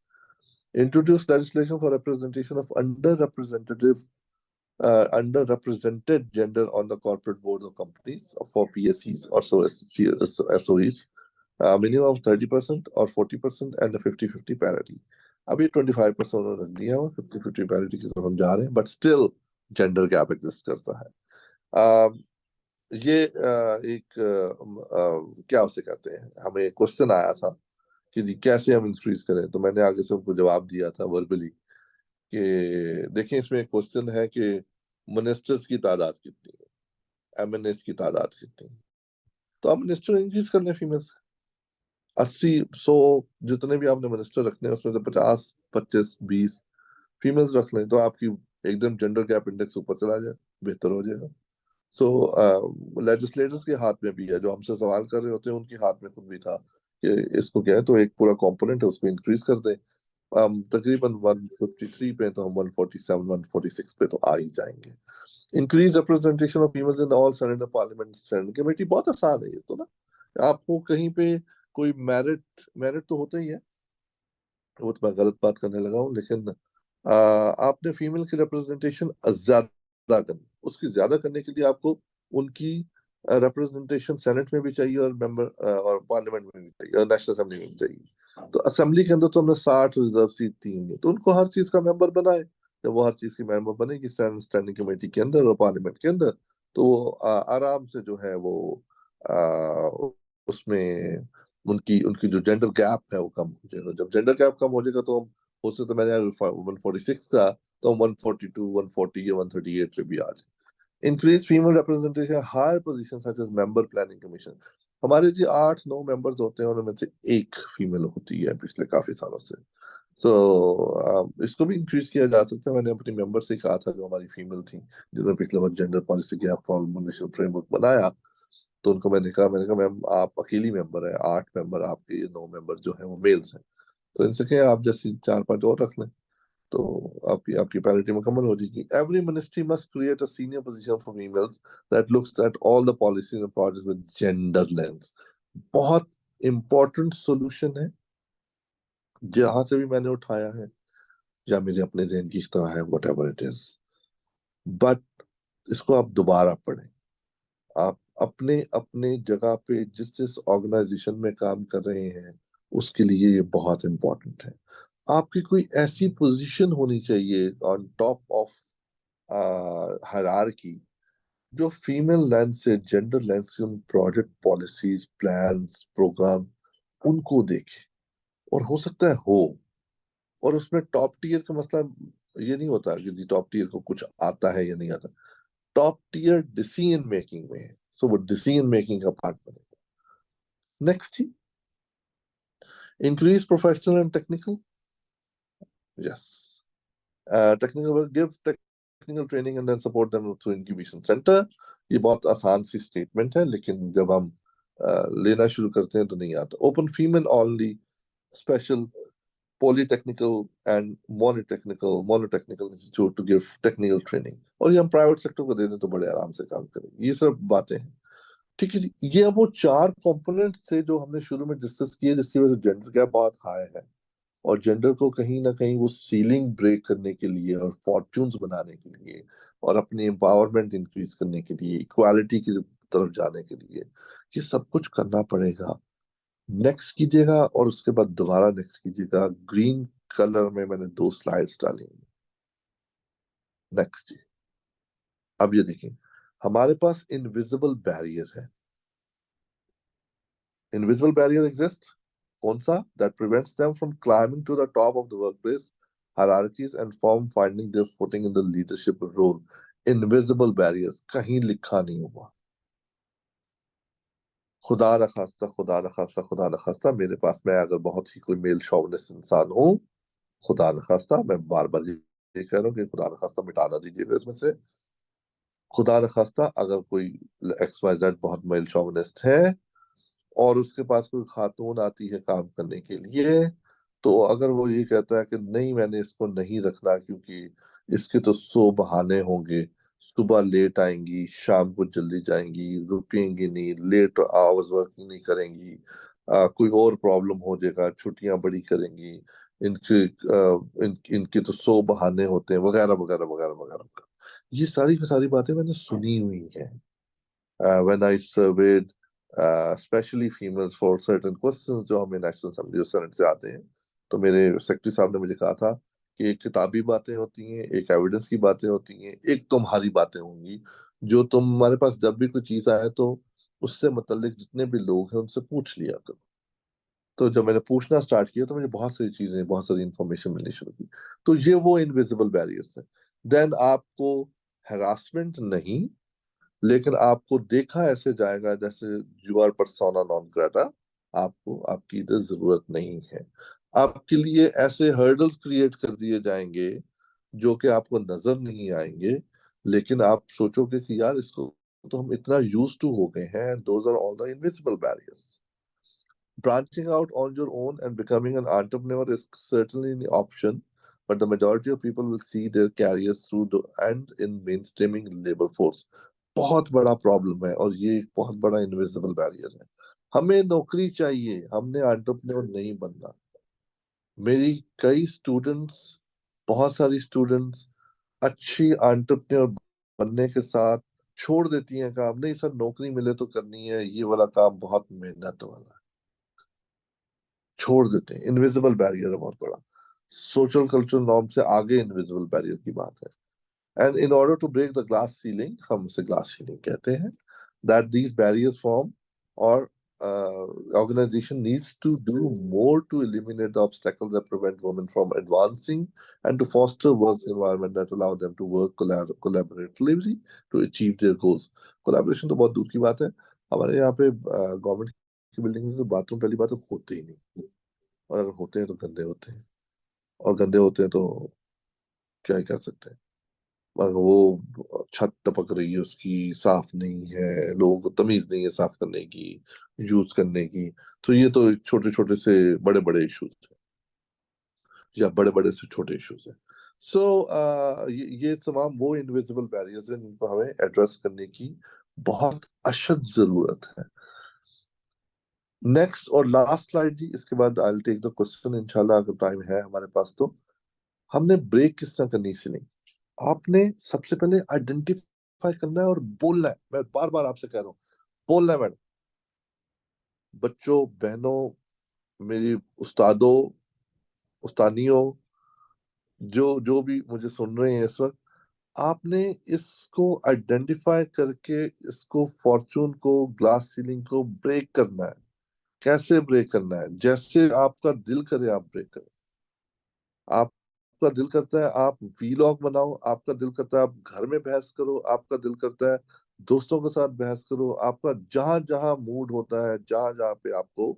introduce legislation for representation of underrepresented gender on the corporate board of companies for PSCs or SOEs, minimum of 30% or 40% and a 50-50 parity। अभी 25% उन्होंने रख दिया है, 50-50 parity की तरफ हम जा रहे हैं, but still gender gap exist करता है। ये क्या उसे कहते हैं, हमें क्वेश्चन आया था कि जी कैसे हम इंक्रीज करें, तो मैंने आगे से उनको जवाब दिया था वर्बली कि देखिए इसमें एक क्वेश्चन है कि मिनिस्टर्स की तादाद कितनी है, एमएनएस की तादाद कितनी है, तो आप मिनिस्टर इंक्रीज कर लें फीमेल्स 80-100, जितने भी आपने मिनिस्टर रखने हैं उसमें से 50-25-20 फीमेल्स रख लें, तो आपकी एकदम जेंडर गैप इंडेक्स ऊपर चला जाए, बेहतर हो जाएगा। सो लेजिस्लेटर्स के हाथ में भी है, जो हमसे सवाल कर रहे होते हैं उनके हाथ में खुद भी था कि इसको क्या है, तो एक पूरा कंपोनेंट है उसको इंक्रीज कर दें। तकरीबन 153 पे तो हम 147 146 पे तो आ ही जाएंगे। Increase representation of females in all senate parliament standing committee, बहुत आसान है ये तो ना। आपको कहीं पे कोई मेरिट तो होता ही है, वो तो मैं गलत बात करने लगा हूँ, लेकिन आपने फीमेल की रिप्रेजेंटेशन ज्यादा करनी, उसकी ज्यादा करने के लिए आपको उनकी रिप्रेजेंटेशन सेनेट में भी चाहिए और मेंबर और पार्लियामेंट में भी चाहिए और नेशनल असेंबली में भी चाहिए। तो असेंबली के अंदर तो हमने 60 रिजर्व सीट दी है, तो उनको हर चीज का मेंबर बनाए। जब वो हर चीज की मेंबर बनेगी स्टैंडिंग कमेटी के अंदर और पार्लियामेंट के अंदर, तो वो आराम से जो है वो उसमें उनकी उनकी जो जेंडर गैप है वो कम हो जाएगा। जब जेंडर गैप कम हो जाएगा तो हम हो सकता, मैंने 146 का, तो हम 142 140 या 138 पे भी आ जाए। Increase female representation higher position such as member planning commission, हमारे जी 8-9 मेंबर्स होते हैं, उनमें से एक फीमेल होती है पिछले काफी सालों से। इसको भी इंक्रीज किया जा सकता है। मैंने अपनी मेंबर से कहा था जो हमारी फीमेल थी, जिन्होंने पिछले बार gender policy gap formulation framework बनाया, तो उनको मैंने कहा मैम आप अकेली मेंबर है, 8 मेंबर आपके, ये 9 मेंबर जो है वो मेल्स हैं, तो इनसे क्या आप जैसी 4-5 और रख लें, तो आपकी आपकी पैरिटी मुकम्मल हो जाएगी। Every ministry must create a senior position for females that looks at all the policies and projects with gender lens, बहुत इंपॉर्टेंट सॉल्यूशन है, जहां से भी मैंने उठाया है या मेरे अपने जहन की तरह है, what ever it is, but इसको आप दोबारा पढ़ें। आप अपने अपने जगह पे जिस जिस ऑर्गेनाइजेशन में काम कर रहे हैं उसके लिए ये बहुत इंपॉर्टेंट है। आपकी कोई ऐसी पोजीशन होनी चाहिए ऑन टॉप ऑफ हायरार्की जो फीमेल लेंस से, जेंडर लेंस से उन प्रोजेक्ट पॉलिसीज प्लान्स प्रोग्राम उनको देखे, और हो सकता है हो, और उसमें टॉप टीयर का मसला ये नहीं होता कि जी टॉप टीयर को कुछ आता है या नहीं आता, टॉप टीयर डिसीजन मेकिंग में है, सो वो डिसीजन मेकिंग का पार्ट बनेगा। Next, increase professional and technical, yes, technical give technical training and then support them through incubation centre. ये बहुत आसान सी स्टेटमेंट है, लेकिन जब हम लेना शुरू करते हैं तो नहीं आता। Open female only special polytechnical and monotechnical institute to give technical training, और ये हम प्राइवेट सेक्टर को दे दें तो बड़े आराम से काम करेंगे। ये सब बातें हैं, ठीक है जी। ये अब वो 4 कंपोनेंट्स थे जो हमने शुरू में डिस्कस किए, जिसकी वजह से जेंडर गैप बहुत हाई है, और जेंडर को कहीं ना कहीं वो सीलिंग ब्रेक करने के लिए और फॉर्च्यून्स बनाने के लिए और अपनी एम्पावरमेंट इंक्रीज करने के लिए, इक्वालिटी की तरफ जाने के लिए, ये सब कुछ करना पड़ेगा। नेक्स्ट कीजिएगा और उसके बाद दोबारा नेक्स्ट कीजिएगा। ग्रीन कलर में मैंने 2 स्लाइड्स डाली हैं। नेक्स्ट, अब ये देखें, हमारे पास इनविजिबल बैरियर है। इनविजिबल बैरियर एग्जिस्ट, कौन सा? That prevents them from climbing to the top of the workplace hierarchies and from finding their footing in the leadership role। Invisible barriers कहीं लिखा नहीं हुआ। खुदा न खास्ता, खुदा न खास्ता, खुदा न खास्ता, मेरे पास मैं अगर बहुत ही कोई मेल शॉवनिस्ट इंसान हूं खुदा न खास्ता, मैं बार बार ये कह रहा हूँ कि खुदा न खास्ता मिटा ना दीजिएगा इसमें से। खुदा न खास्ता अगर कोई XYZ बहुत मेल शॉविनिस्ट है और उसके पास कोई खातून आती है काम करने के लिए, तो अगर वो ये कहता है कि नहीं मैंने इसको नहीं रखना क्योंकि इसके तो 100 बहाने होंगे, सुबह लेट आएंगी, शाम को जल्दी जाएंगी, रुकेंगी नहीं, लेट आवर्स वर्किंग नहीं करेंगी, कोई और प्रॉब्लम हो जाएगा, छुट्टियां बड़ी करेंगी, इनके तो 100 बहाने होते हैं, वगैरह वगैरह वगैरह वगैरह। ये सारी की सारी बातें मैंने सुनी हुई हैं when I surveyed especially females for certain questions जो हमें नेशनल असेंबली और सेनेट से आते हैं। तो मेरे सेक्रेटरी साहब ने मुझे कहा था कि एक किताबी बातें होती हैं, एक एविडेंस की बातें होती हैं, एक तुम्हारी बातें होंगी जो तुम्हारे पास जब भी कोई चीज आए तो उससे मतलब जितने भी लोग हैं उनसे पूछ लिया करो। तो जब मैंने पूछना स्टार्ट किया तो मुझे बहुत सारी चीजें, बहुत सारी इंफॉर्मेशन मिलनी शुरू की। तो ये वो इनविजिबल बैरियर्स है। देन आपको हरासमेंट नहीं, लेकिन आपको देखा ऐसे जाएगा जैसे you are persona non grata, आपको आपकी इधर जरूरत नहीं है। आपके लिए ऐसे हर्डल्स क्रिएट कर दिए जाएंगे जो कि आपको नजर नहीं आएंगे, लेकिन आप सोचोगे कि यार इसको तो हम इतना यूज टू हो गए हैं। Those are all the invisible barriers. Branching out on your own and becoming an entrepreneur is certainly an option, but the majority of people will see their careers through the and in mainstreaming labor force. बहुत बड़ा problem है और ये एक बहुत बड़ा invisible barrier है। हमें नौकरी चाहिए, हमने एंटरप्रेन्योर नहीं बनना। मेरी कई स्टूडेंट्स, बहुत सारी स्टूडेंट्स अच्छी एंटरप्रेन्योर बनने के साथ छोड़ देती हैं काम। नहीं सर, नौकरी मिले तो करनी है, ये वाला काम बहुत मेहनत वाला है, छोड़ देते हैं। इनविजिबल बैरियर है बहुत बड़ा। सोशल कल्चरल नॉर्म से आगे इनविजिबल बैरियर की बात है। And in order to break the glass ceiling, हम उसे ग्लास सीलिंग कहते हैं, दैट दीज बैरियर्स फॉर्म और organization needs to do more to eliminate the obstacles that prevent women from advancing and to foster work environment that allow them to work collaboratively to achieve their goals. Collaboration तो बहुत दूर की बात है। हमारे यहाँ पे गवर्नमेंट की बिल्डिंग में तो बाथरूम पहली बात तो होते ही नहीं, और अगर होते हैं तो गंदे होते हैं, और गंदे होते हैं तो क्या ही कर सकते हैं। मगर वो छत टपक रही है उसकी, साफ नहीं है, लोगों को तमीज नहीं है साफ करने की, यूज करने की। तो ये तो छोटे छोटे से बड़े बड़े इश्यूज हैं, या बड़े बड़े से छोटे इश्यूज हैं। सो ये तमाम वो इनविजिबल बैरियर्स हैं जिनको हमें एड्रेस करने की बहुत अशद जरूरत है। नेक्स्ट और लास्ट स्लाइड जी, इसके बाद I will take the question इंशाल्लाह, अगर टाइम है हमारे पास तो। हमने ब्रेक किस तरह करनी सीखनी। आपने सबसे पहले आइडेंटिफाई करना है और बोलना है। मैं बार बार आपसे कह रहा हूँ, बोलना है मैडम। बच्चों, बहनों, मेरी उस्तादों, उस्तानियों, जो जो भी मुझे सुन रहे हैं इस वक्त, आपने इसको आइडेंटिफाई करके इसको फॉर्चून को, ग्लास सीलिंग को ब्रेक करना है। कैसे ब्रेक करना है? जैसे आपका दिल करे आप ब्रेक करें। आपका दिल करता है आप वीलॉग बनाओ, आपका दिल करता है आप घर में बहस करो, आपका दिल करता है दोस्तों के साथ बहस करो, आपका जहां जहां मूड होता है, जहां जहां पे आपको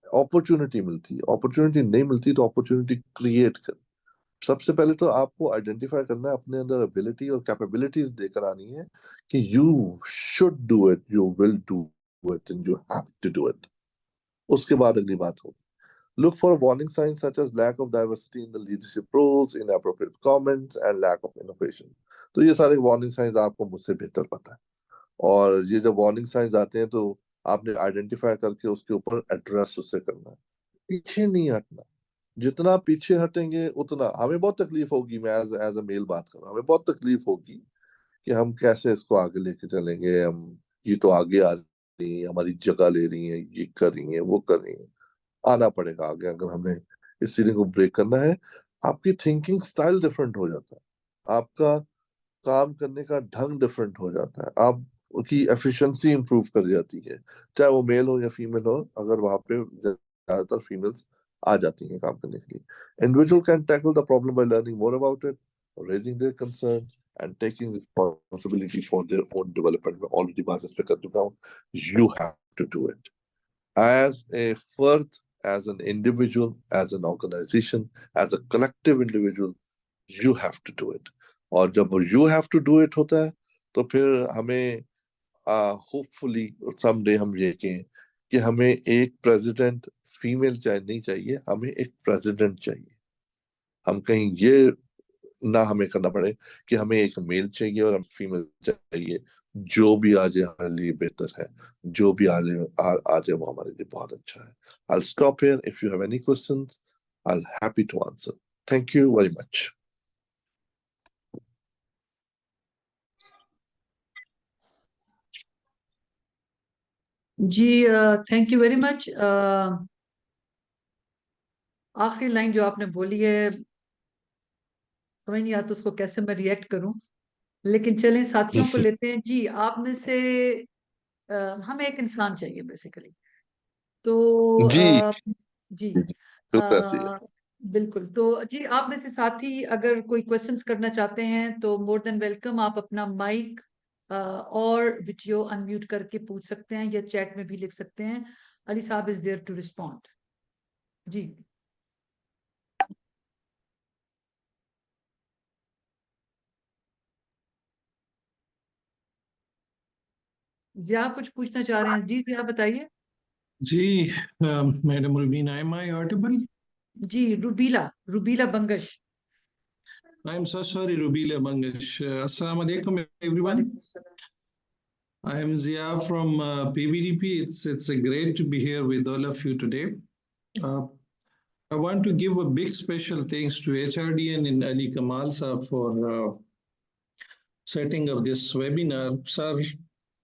अपॉर्चुनिटी मिलती है, अपॉर्चुनिटी नहीं मिलती तो अपॉर्चुनिटी क्रिएट कर। सबसे पहले तो आपको आइडेंटिफाई करना है, अपने अंदर एबिलिटी और कैपेबिलिटीज लेकर आनी है कि you should do it, you will do it and you have to do it. उसके बाद अगली बात होगी, look for warning signs such as lack of diversity in the leadership roles, inappropriate comments, and lack of innovation. तो ये सारे warning science आपको मुझसे बेहतर पता है, और ये जब वार्निंग साइंस आते हैं तो आपने आइडेंटिफाई करके उसके ऊपर एड्रेस उससे करना है। पीछे नहीं हटना। जितना पीछे हटेंगे उतना हमें बहुत तकलीफ होगी। मैं एज एज अ मेल बात कर रहा हूँ, हमें बहुत तकलीफ होगी कि हम कैसे इसको आगे लेके चलेंगे। हम ये तो आगे आ रही है, हमारी जगह ले रही है, ये कर रही है, वो कर रही है। आना पड़ेगा आगे अगर हमें इस सीढ़ी को ब्रेक करना है। आपकी थिंकिंग स्टाइल डिफरेंट हो जाता है, आपका काम करने का ढंग डिफरेंट हो जाता है, आपकी एफिशिएंसी इंप्रूव कर जाती है, चाहे वो मेल हो या फीमेल हो। अगर वहां पे ज्यादातर फीमेल्स आ जाती हैं काम करने के लिए। Individual can tackle the problem by learning more about it, raising their concern and taking responsibility for their own development. मैं ऑलरेडी बात इस पे कर चुका हूँ। You have to do it as a फर्द, as an individual, as an organization, as a collective individual, you have to do it. और जब you have to do it होता है तो फिर हमें होपफुली someday हम ये कहें कि हमें एक प्रेसिडेंट फीमेल नहीं चाहिए, हमें एक प्रेसिडेंट चाहिए। हम कहीं ये ना हमें करना पड़े कि हमें एक मेल चाहिए और हम फीमेल चाहिए। जो भी आ जाए हमारे लिए बेहतर है, जो भी आ जाए वो हमारे लिए बहुत अच्छा है। I'll stop here. If you have any questions, I'll happy to answer. Thank you very much. जी थैंक यू वेरी मच। आखिरी लाइन जो आपने बोली है, समझ नहीं आता उसको कैसे मैं रिएक्ट करूं, लेकिन चलें साथियों को लेते हैं। जी आप में से हमें एक इंसान चाहिए बेसिकली, तो जी जी जी, बिल्कुल ऐसे ही है। बिल्कुल। तो जी आप में से साथी अगर कोई क्वेश्चंस करना चाहते हैं तो मोर देन वेलकम, आप अपना माइक और वीडियो अनम्यूट करके पूछ सकते हैं या चैट में भी लिख सकते हैं। Ali sahab is there to respond. जी जिया कुछ पूछना चाह रहे हैं? जी जिया बताइए। जी madam Rubina, am I audible? जी Rubila, Rubila Bangash. I'm so sorry, Rubila Bangash. Assalamu alaikum, everyone. वालेकुम अस्सलाम। I am Zia from PVDP. It's a great to be here with all of you today. Uh, I want to give a big special thanks to HRD and Ali Kamal sir for setting up this webinar. Sir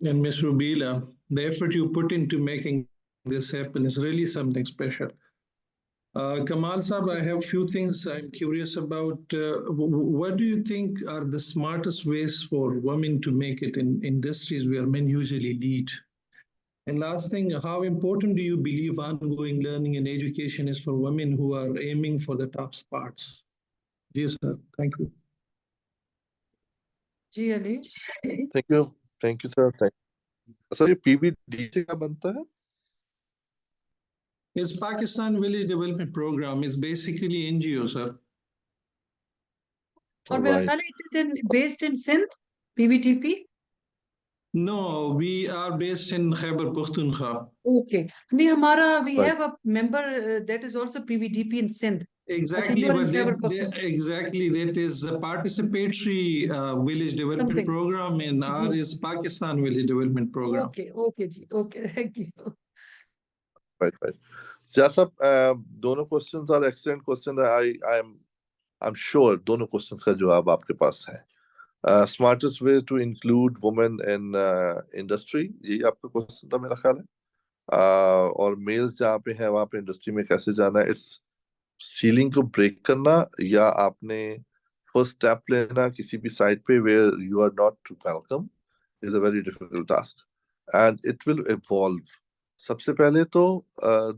and Ms. Rubila, the effort you put into making this happen is really something special. Kamal Saab, I have a few things I'm curious about. What do you think are the smartest ways for women to make it in industries where men usually lead? And last thing, how important do you believe ongoing learning and education is for women who are aiming for the top spots? Yes, sir. Thank you. जी Ali. Thank you sir. Sir ये PBD क्या बनता है? It's Pakistan Village Development Program. It's basically NGO, sir. और मेरा Right. ख्याल है it is in based in Sindh, PVTP. No, we are based in Khyber Pakhtunkhwa. Okay, नहीं हमारा we Right. Have a member that is also PVDP in Sindh. अच्छा Exactly, you are in but Khyber that Pakhtunkhwa. exactly that is a participatory village development something. program, and जी ours is Pakistan Village Development Program. Okay okay जी okay thank you. Right. Zia sahab, दोनों questions are excellent question है। I am sure दोनों questions का जवाब आपके पास है। Smartest way to include women in industry, यही आपका क्वेश्चन था मेरा ख्याल है। और मेल्स जहाँ पे है वहाँ पे इंडस्ट्री में कैसे जाना है, इट्स सीलिंग को ब्रेक करना, या आपने फर्स्ट स्टेप लेना किसी भी साइट पे where you are not welcome, is a very difficult task and it will evolve. सबसे पहले तो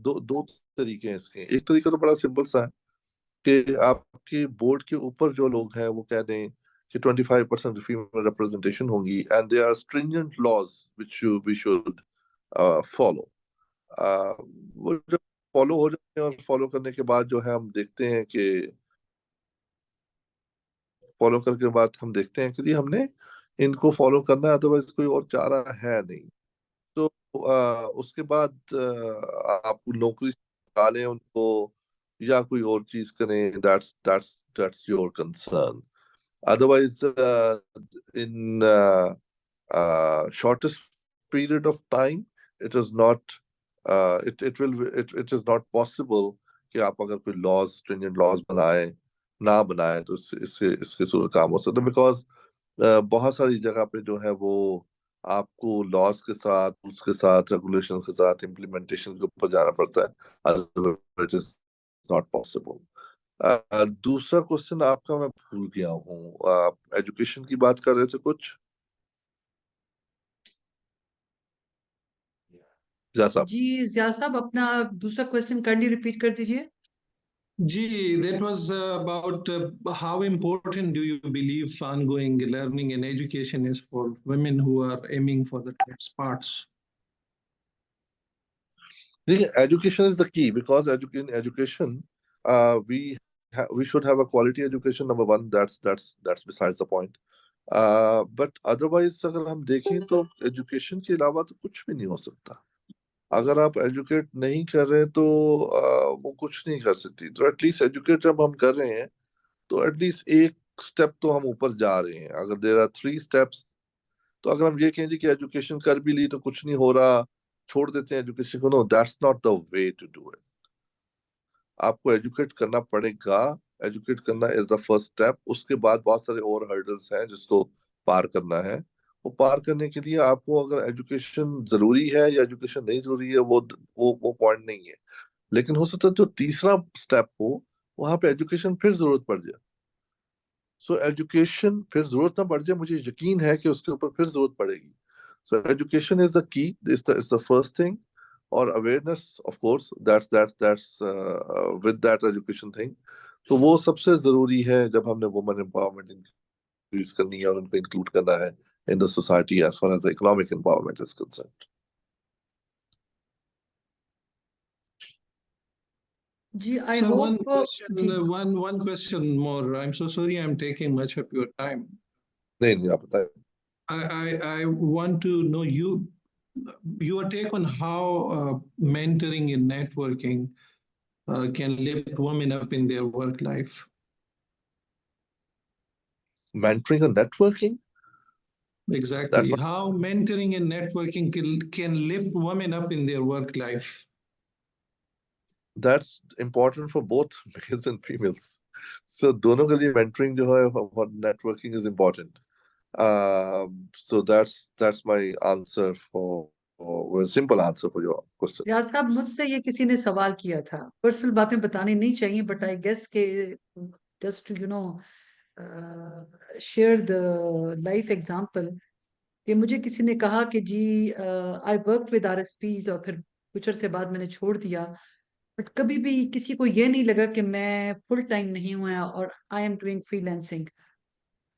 दो दो तरीके हैं इसके। एक तरीका तो बड़ा सिंपल सा है कि आपके बोर्ड के ऊपर जो लोग हैं वो कह दें कि 25% फीमेल रिप्रेजेंटेशन होंगी and they are stringent laws which we should follow. वो जब फॉलो हो जाते हैं और फॉलो करने के बाद जो है हम देखते हैं कि फॉलो करने के बाद हम देखते हैं कि जी हमने इनको फॉलो करना है, अदरवाइज कोई और चारा है नहीं। तो उसके बाद आप नौकरी से निकालें उनको या कोई और चीज करें, that's your concern. Otherwise, in shortest period of time, it is not. It is not possible कि आप अगर कोई laws, stringent laws बनाए ना बनाए तो इसके सूरत काम हो सकता है। बिकॉज बहुत सारी जगह पे जो है वो आपको लॉज के साथ, रूल्स के साथ, रेगुलेशन के साथ इम्प्लीमेंटेशन के ऊपर जाना पड़ता है। It is not possible. दूसरा क्वेश्चन आपका मैं भूल गया हूँ। आप एजुकेशन की बात कर रहे थे कुछ, जैसा। जी जिया साहब अपना दूसरा क्वेश्चन काइंडली रिपीट कर दीजिए। Gee, that was about how important do you believe ongoing learning and education is for women who are aiming for the top spots? देखिए, education is the key because education, we should have a quality education. Number one, that's besides the point. But otherwise अगर हम देखें तो education के अलावा तो कुछ भी नहीं हो सकता. अगर आप एजुकेट नहीं कर रहे तो वो कुछ नहीं कर सकती. तो एटलीस्ट एजुकेट जब हम कर रहे हैं तो एटलीस्ट एक स्टेप तो हम ऊपर जा रहे हैं. अगर देर आर 3 स्टेप्स, तो अगर हम ये कहें जी कि एजुकेशन कर भी ली तो कुछ नहीं हो रहा, छोड़ देते हैं एजुकेशन को, no, that's not the way to do it. आपको एजुकेट करना पड़ेगा. एजुकेट करना इज द फर्स्ट स्टेप. उसके बाद बहुत सारे और हर्डल्स हैं जिसको पार करना है. वो पार करने के लिए आपको अगर एजुकेशन जरूरी है या एजुकेशन नहीं जरूरी है, वो पॉइंट नहीं है. लेकिन हो सकता है जो तीसरा स्टेप हो वहां पे एजुकेशन फिर जरूरत पड़ जाए. सो एजुकेशन फिर जरूरत ना पड़ जाए, मुझे यकीन है कि उसके ऊपर फिर जरूरत पड़ेगी. So education is the key, is the first thing. और awareness of course, that's with that education thing. तो वो सबसे जरूरी है जब हमने वुमेन एम्पावरमेंट इंक्रीज करनी है और उनको इंक्लूड करना है in the society as far as the economic empowerment is concerned. जी I So one hope question, जी one question more. I'm so sorry I'm taking much of your time. नहीं नहीं, आप बताएं. I want to know your take on how mentoring and networking can lift women up in their work life. Mentoring and networking, that's Exactly. How mentoring and networking can lift women up in their work life. that's important for both males and females. So दोनों के लिए mentoring जो है for networking is important. So that's my answer for a simple answer for your question. रियाज साहब, मुझसे ये किसी ने सवाल किया था. पर्सनल बातें बतानी नहीं चाहिए, बट आई गेस के just to share the life example, कि मुझे किसी ने कहा कि जी आई वर्क विद आरएसपीज, और फिर कुछ अरसे बाद मैंने छोड़ दिया, बट कभी भी किसी को ये नहीं लगा कि मैं फुल टाइम नहीं हुआ और आई एम डूइंग फ्रीलांसिंग.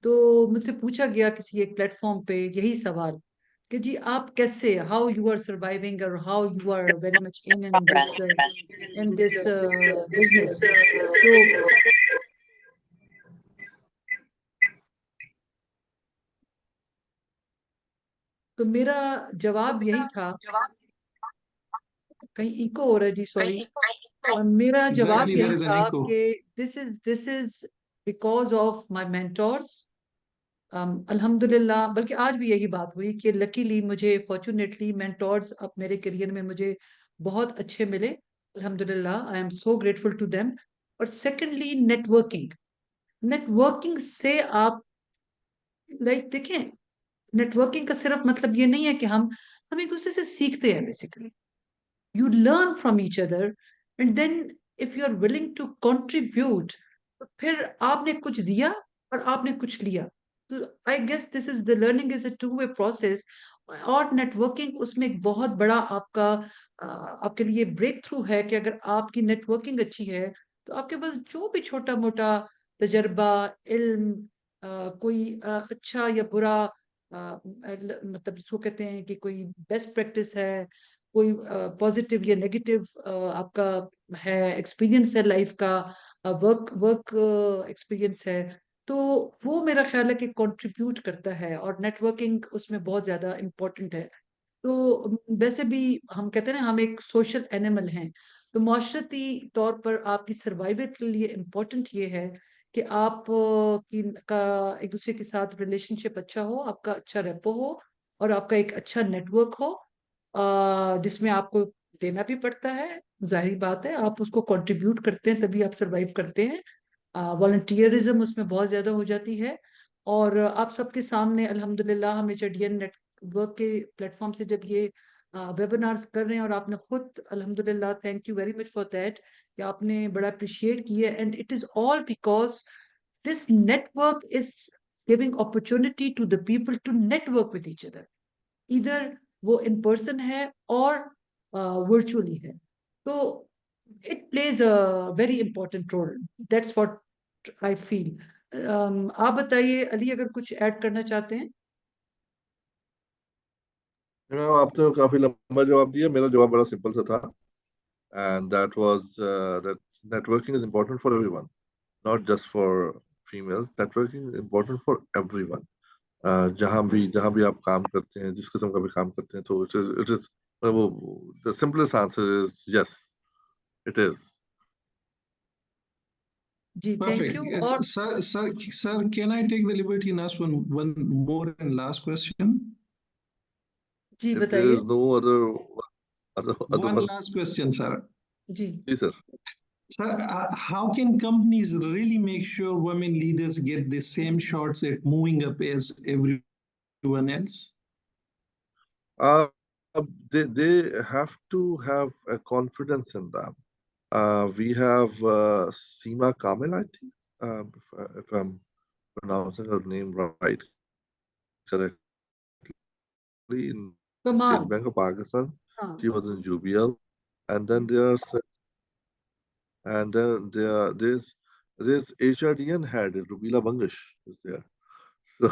तो मुझसे पूछा गया किसी एक प्लेटफॉर्म पे यही सवाल कि जी आप कैसे, हाउ यू आर सर्वाइविंग, और how you are very much in this business. तो तो मेरा जवाब यही था. कहीं इको हो रहा है जी, सॉरी. मेरा जवाब Exactly, there यही is an था echo. कि this is because of my mentors. अल्हम्दुलिल्लाह, बल्कि आज भी यही बात हुई कि लकीली मुझे, फॉर्चुनेटली, मेंटोर्स अब मेरे करियर में मुझे बहुत अच्छे मिले. अल्हम्दुलिल्लाह, I am so grateful to them. और सेकंडली, नेटवर्किंग. नेटवर्किंग से आप, लाइक देखें, नेटवर्किंग का सिर्फ मतलब ये नहीं है कि हम एक दूसरे से सीखते हैं. Basically you learn from each other, and then if you are willing to contribute, तो फिर आपने कुछ दिया और आपने कुछ लिया. तो I guess this is the learning is a two way process. और नेटवर्किंग उसमें एक बहुत बड़ा आपका आपके लिए ब्रेक थ्रू है कि अगर आपकी नेटवर्किंग अच्छी है तो आपके पास जो भी छोटा मोटा तजर्बा, इल्म, कोई अच्छा या बुरा, मतलब जिसको कहते हैं कि कोई बेस्ट प्रैक्टिस है, कोई पॉजिटिव या नेगेटिव आपका है, एक्सपीरियंस है लाइफ का, वर्क वर्क एक्सपीरियंस है, तो वो मेरा ख्याल है कि कंट्रीब्यूट करता है, और नेटवर्किंग उसमें बहुत ज्यादा इम्पोर्टेंट है. तो वैसे भी हम कहते हैं ना, हम एक सोशल एनिमल हैं. तो माशरती तौर पर आपकी सर्वाइवल के लिए इम्पोर्टेंट ये है कि आप की का एक दूसरे के साथ रिलेशनशिप अच्छा हो, आपका अच्छा रेपो हो, और आपका एक अच्छा नेटवर्क हो, जिसमें आपको देना भी पड़ता है. जाहिर बात है, आप उसको कंट्रीब्यूट करते हैं तभी आप सरवाइव करते हैं. वॉलंटियरिज्म उसमें बहुत ज्यादा हो जाती है. और आप सबके सामने अल्हम्दुलिल्लाह हम एचडीएन नेटवर्क के प्लेटफॉर्म से जब ये वेबिनार्स कर रहे हैं, और आपने खुद अल्हम्दुलिल्लाह, thank you very much for that, कि आपने बड़ा अप्रिशिएट किया. And it is all because this network is giving opportunity to the people to network with each other, इधर वो इन पर्सन है और वर्चुअली है. तो it plays a very important role. That's what I feel. आप बताइए अली, अगर कुछ ऐड करना चाहते हैं. मैम, आपने काफी लंबा जवाब दिया. मेरा जवाब बड़ा सिंपल सा था. and that was that networking is important for everyone, not just for females. Networking is important for everyone. जहाँ भी आप काम करते हैं, जिस किस्म का भी काम करते हैं, तो it is वो the simplest answer is yes, it is. जी थैंक Perfect. यू। Yes, और sir, can I take the liberty and ask one more and last question? जी If there बताइए। is no other One one, last question, sir. जी जी sir. Sir, how can companies really make sure women leaders get the same shots at moving up as everyone else? Uh, they have to have a confidence in them. We have Seema Kamil, I think, if I'm pronouncing her name right correctly, in State कमाल। Bank of Pakistan. हाँ She was in JUBL, and then there's HRDN head Rubila Bangish is there. So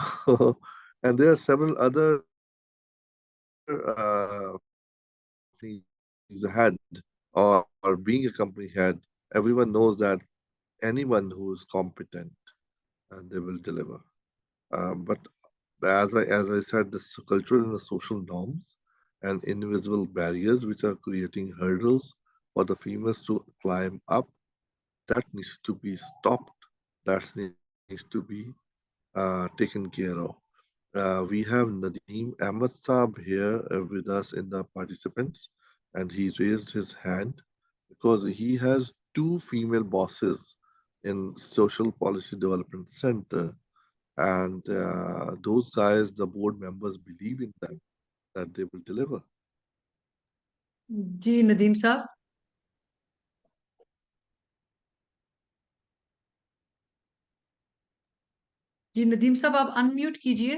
and there are several other companies head or being a company head. Everyone knows that anyone who is competent and they will deliver. But as I said, the cultural and the social norms and invisible barriers which are creating hurdles for the females to climb up, that needs to be stopped. That needs to be taken care of. We have Nadeem Ahmed Saab here with us in the participants, and he raised his hand because he has two female bosses in Social Policy Development Center, and those guys, the board members, believe in them that they will deliver. जी नदीम साहब। जी नदीम साहब आप unmute कीजिए।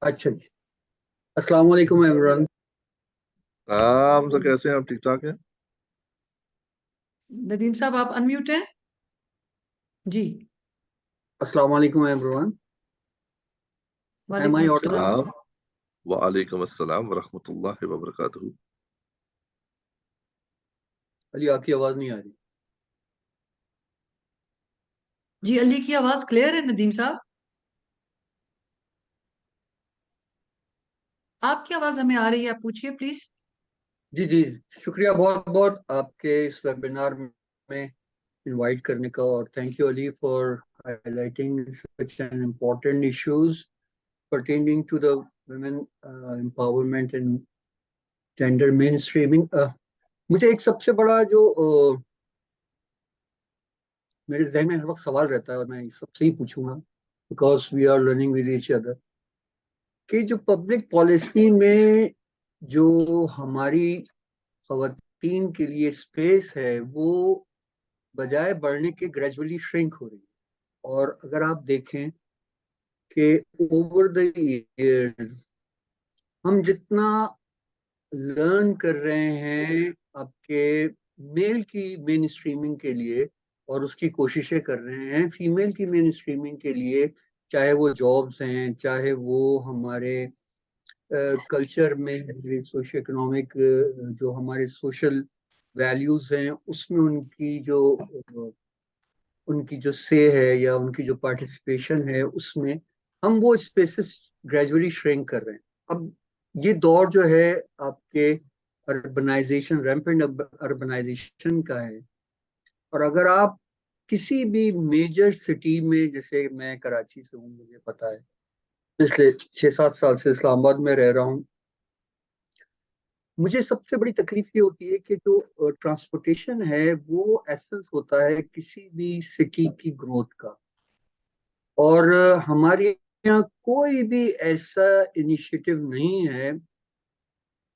अच्छा जी। अस्सलाम वालेकुम everyone. हम तो कैसे हैं, आप ठीक ठाक हैं? नदीम साहब आप अनम्यूट हैं जी। अस्सलाम वालेकुम एवरीवन। वालेकुम I audible? अस्सलाम। सलाम वालेकुम अस्सलाम व रहमतुल्लाहि व बरकातहू। अली आपकी आवाज नहीं आ रही। जी अली की आवाज क्लियर है नदीम साहब? आपकी आवाज हमें आ रही है, आप पूछिए प्लीज। जी जी, शुक्रिया बहुत बहुत आपके इस वेबिनार में इनवाइट करने का, और thank you Ali for highlighting such an important issues pertaining to the women empowerment and gender mainstreaming. मुझे एक सबसे बड़ा जो मेरे जहन में हर वक्त सवाल रहता है, और मैं सबसे ही पूछूंगा because we are learning with each other, कि जो पब्लिक पॉलिसी में जो हमारी खवातीन के लिए स्पेस है वो बजाय बढ़ने के ग्रेजुअली श्रिंक हो रही है। और अगर आप देखें कि ओवर द इयर्स हम जितना लर्न कर रहे हैं आपके मेल की मेन स्ट्रीमिंग के लिए, और उसकी कोशिशें कर रहे हैं फीमेल की मेन स्ट्रीमिंग के लिए, चाहे वो जॉब्स हैं, चाहे वो हमारे कल्चर में, हमारे सोशो इकोनॉमिक जो हमारे सोशल वैल्यूज हैं उसमें उनकी जो से है या उनकी जो पार्टिसिपेशन है उसमें हम वो स्पेसेस ग्रेजुअली श्रिंक कर रहे हैं। अब ये दौर जो है आपके अर्बनाइजेशन, रैम्पेंट अर्बनाइजेशन का है, और अगर आप किसी भी मेजर सिटी में, जैसे मैं कराची से हूँ, मुझे पता है पिछले 6-7 साल से इस्लामाबाद में रह रहा हूँ, मुझे सबसे बड़ी तकलीफ ये होती है कि जो ट्रांसपोर्टेशन है वो एसेंस होता है किसी भी सिटी की ग्रोथ का। और हमारे यहाँ कोई भी ऐसा इनिशिएटिव नहीं है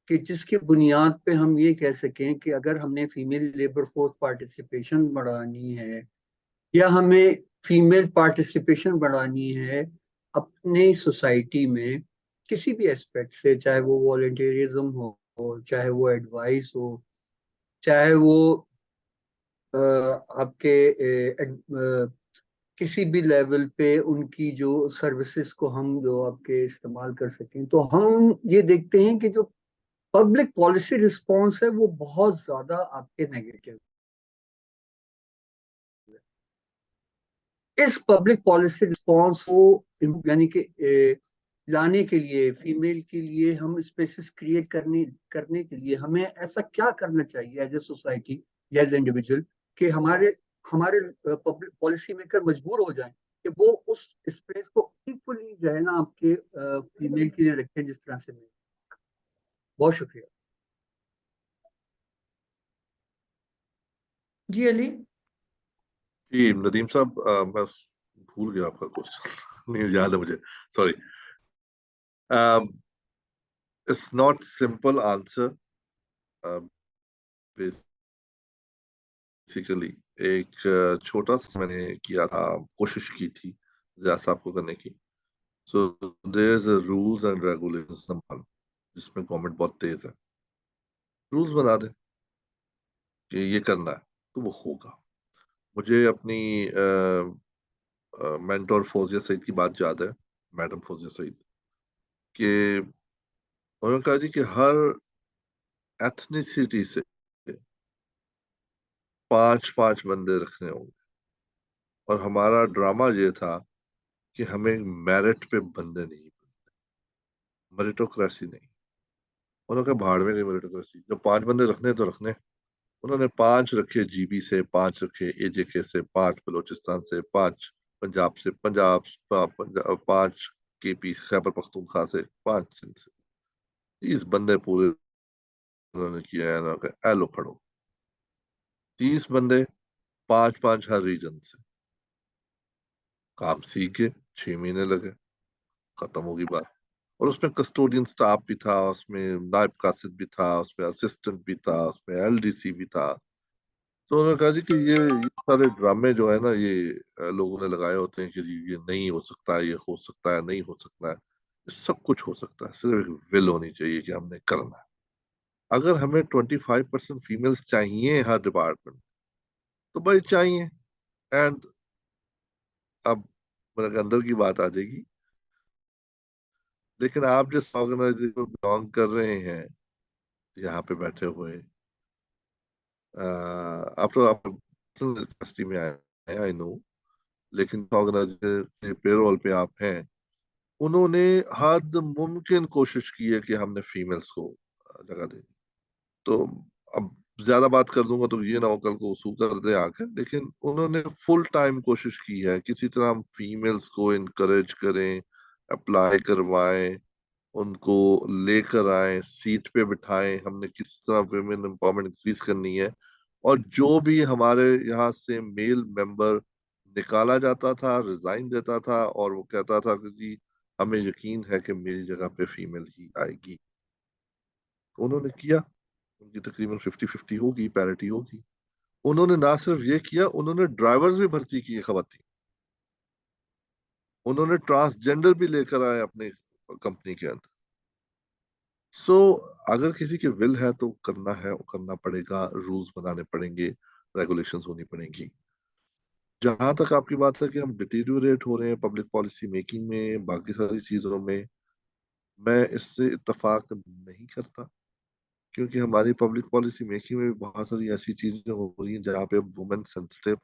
कि जिसकी बुनियाद पे हम ये कह सकें कि अगर हमने फीमेल लेबर फोर्स पार्टिसिपेशन बढ़ानी है या हमें फीमेल पार्टिसिपेशन बढ़ानी है अपने सोसाइटी में किसी भी एस्पेक्ट से, चाहे वो वॉलंटियरिज्म हो, चाहे वो एडवाइस हो, चाहे वो आपके किसी भी लेवल पे उनकी जो सर्विसेज को हम जो आपके इस्तेमाल कर सकें, तो हम ये देखते हैं कि जो पब्लिक पॉलिसी रिस्पॉन्स है वो बहुत ज्यादा आपके नेगेटिव। इस पब्लिक पॉलिसी रिस्पॉन्स को यानी कि लाने के लिए, फीमेल के लिए हम स्पेसेस क्रिएट करने के लिए हमें ऐसा क्या करना चाहिए एज ए सोसाइटी या एज इंडिविजुअल कि हमारे हमारे पब्लिक पॉलिसी मेकर मजबूर हो जाएं कि वो उस स्पेस को इक्वली जो है ना आपके फीमेल के लिए रखें जिस तरह से। बहुत शुक्रिया। जी अली। जी नदीम साहब, मैं भूल गया आपका क्वेश्चन नहीं याद है मुझे, sorry. It's not simple answer. Basically एक छोटा सा मैंने किया था, कोशिश की थी ज्यादा साहब को करने की। So there is a rules and regulation, जिसमें गवर्नमेंट बहुत तेज है। रूल्स बना दे कि ये करना है तो वो होगा। मुझे अपनी मेंटोर फौजिया सईद की बात याद है, मैडम फौजिया सईद, कि उन्होंने कहा जी कि हर एथनिसिटी से 5-5 बंदे रखने होंगे। और हमारा ड्रामा ये था कि हमें मेरिट पे बंदे नहीं, मेरिटोक्रेसी नहीं। उन्होंने कहा भाड़ में नहीं मेरिटोक्रेसी, जब 5 बंदे रखने तो रखने। उन्होंने 5 रखे जीबी से, 5 रखे एजेके से, 5 बलोचिस्तान से, 5 पंजाब से, पंजाब 5 केपी खैबर पख्तूनख्वा से, 5 सिंध से। 30 बंदे पूरे उन्होंने किया है। उन्होंने कहा एलो खड़ो, 30 बंदे, 5-5 हर रीजन से। काम सीख के 6 महीने लगे, खत्म होगी बात। और उसमें कस्टोडियन स्टाफ भी था, उसमें नायब कासिद भी था, उसमें असिस्टेंट भी था, उसमें एलडीसी भी था। तो उन्होंने कहा जी कि ये सारे ड्रामे जो है ना, ये लोगों ने लगाए होते हैं कि जी ये नहीं हो सकता है, ये हो सकता है, नहीं हो सकता है। ये सब कुछ हो सकता है, सिर्फ एक विल होनी चाहिए कि हमने करना है। अगर हमें 25% फीमेल्स चाहिए हर डिपार्टमेंट, तो भाई चाहिए। एंड अब मेरे अंदर की बात आ जाएगी, लेकिन आप जिस ऑर्गेनाइजेशन को बिलोंग कर रहे हैं यहाँ पे बैठे हुए, आप तो आप यूनिवर्सिटी में आए हैं, आई नो, लेकिन ऑर्गेनाइजेशन के पेरोल पे आप हैं। उन्होंने हद मुमकिन कोशिश की है कि हमने फीमेल्स को जगह दे। तो अब ज्यादा बात कर दूंगा तो ये ना हो कल को सू कर दे आकर, लेकिन उन्होंने फुल टाइम कोशिश की है किसी तरह हम फीमेल्स को इनकरेज करें, अप्लाई करवाएं, उनको लेकर आए, सीट पे बिठाएं। हमने किस तरह वुमेन एम्पावरमेंट इंक्रीज करनी है। और जो भी हमारे यहाँ से मेल मेंबर निकाला जाता था, रिजाइन देता था, और वो कहता था कि जी हमें यकीन है कि मेरी जगह पे फीमेल ही आएगी। तो उन्होंने किया, उनकी तकरीबन 50-50 होगी, पैरिटी होगी। उन्होंने ना सिर्फ ये किया, उन्होंने ड्राइवर्स भी भर्ती किए खवातीन। उन्होंने ट्रांसजेंडर भी लेकर आए अपने कंपनी के अंदर। सो अगर किसी के विल है तो करना है, वो करना पड़ेगा, रूल्स बनाने पड़ेंगे, रेगुलेशंस होनी पड़ेंगी। जहां तक आपकी बात है कि हम डिटीरियोरेट हो रहे हैं पब्लिक पॉलिसी मेकिंग में, बाकी सारी चीजों में, मैं इससे इत्तेफाक नहीं करता। क्योंकि हमारी पब्लिक पॉलिसी मेकिंग में भी बहुत सारी ऐसी चीजें हो रही हैं जहाँ पे वुमेन सेंसिटिव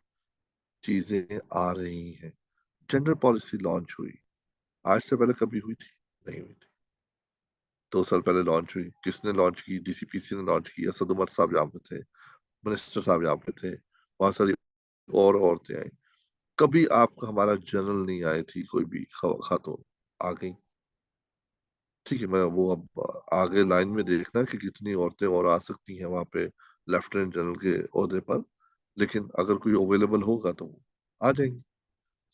चीजें आ रही हैं। जेंडर पॉलिसी लॉन्च हुई, आज से पहले कभी हुई थी? नहीं हुई थी। 2 साल पहले लॉन्च हुई। किसने लॉन्च की? डीसीपीसी ने लॉन्च की। असद उमर साहब यहाँ पे थे, मिनिस्टर साहब यहाँ पे थे, बहुत सारी और औरतें आई। कभी आपका हमारा जनरल नहीं आई थी कोई भी खातून आ गई। ठीक है, मैं वो अब आगे लाइन में देखना कि कितनी औरतें और आ सकती हैं वहां पे लेफ्टिनेंट जनरल के ओहदे पर। लेकिन अगर कोई अवेलेबल होगा तो वो आ जाएंगे।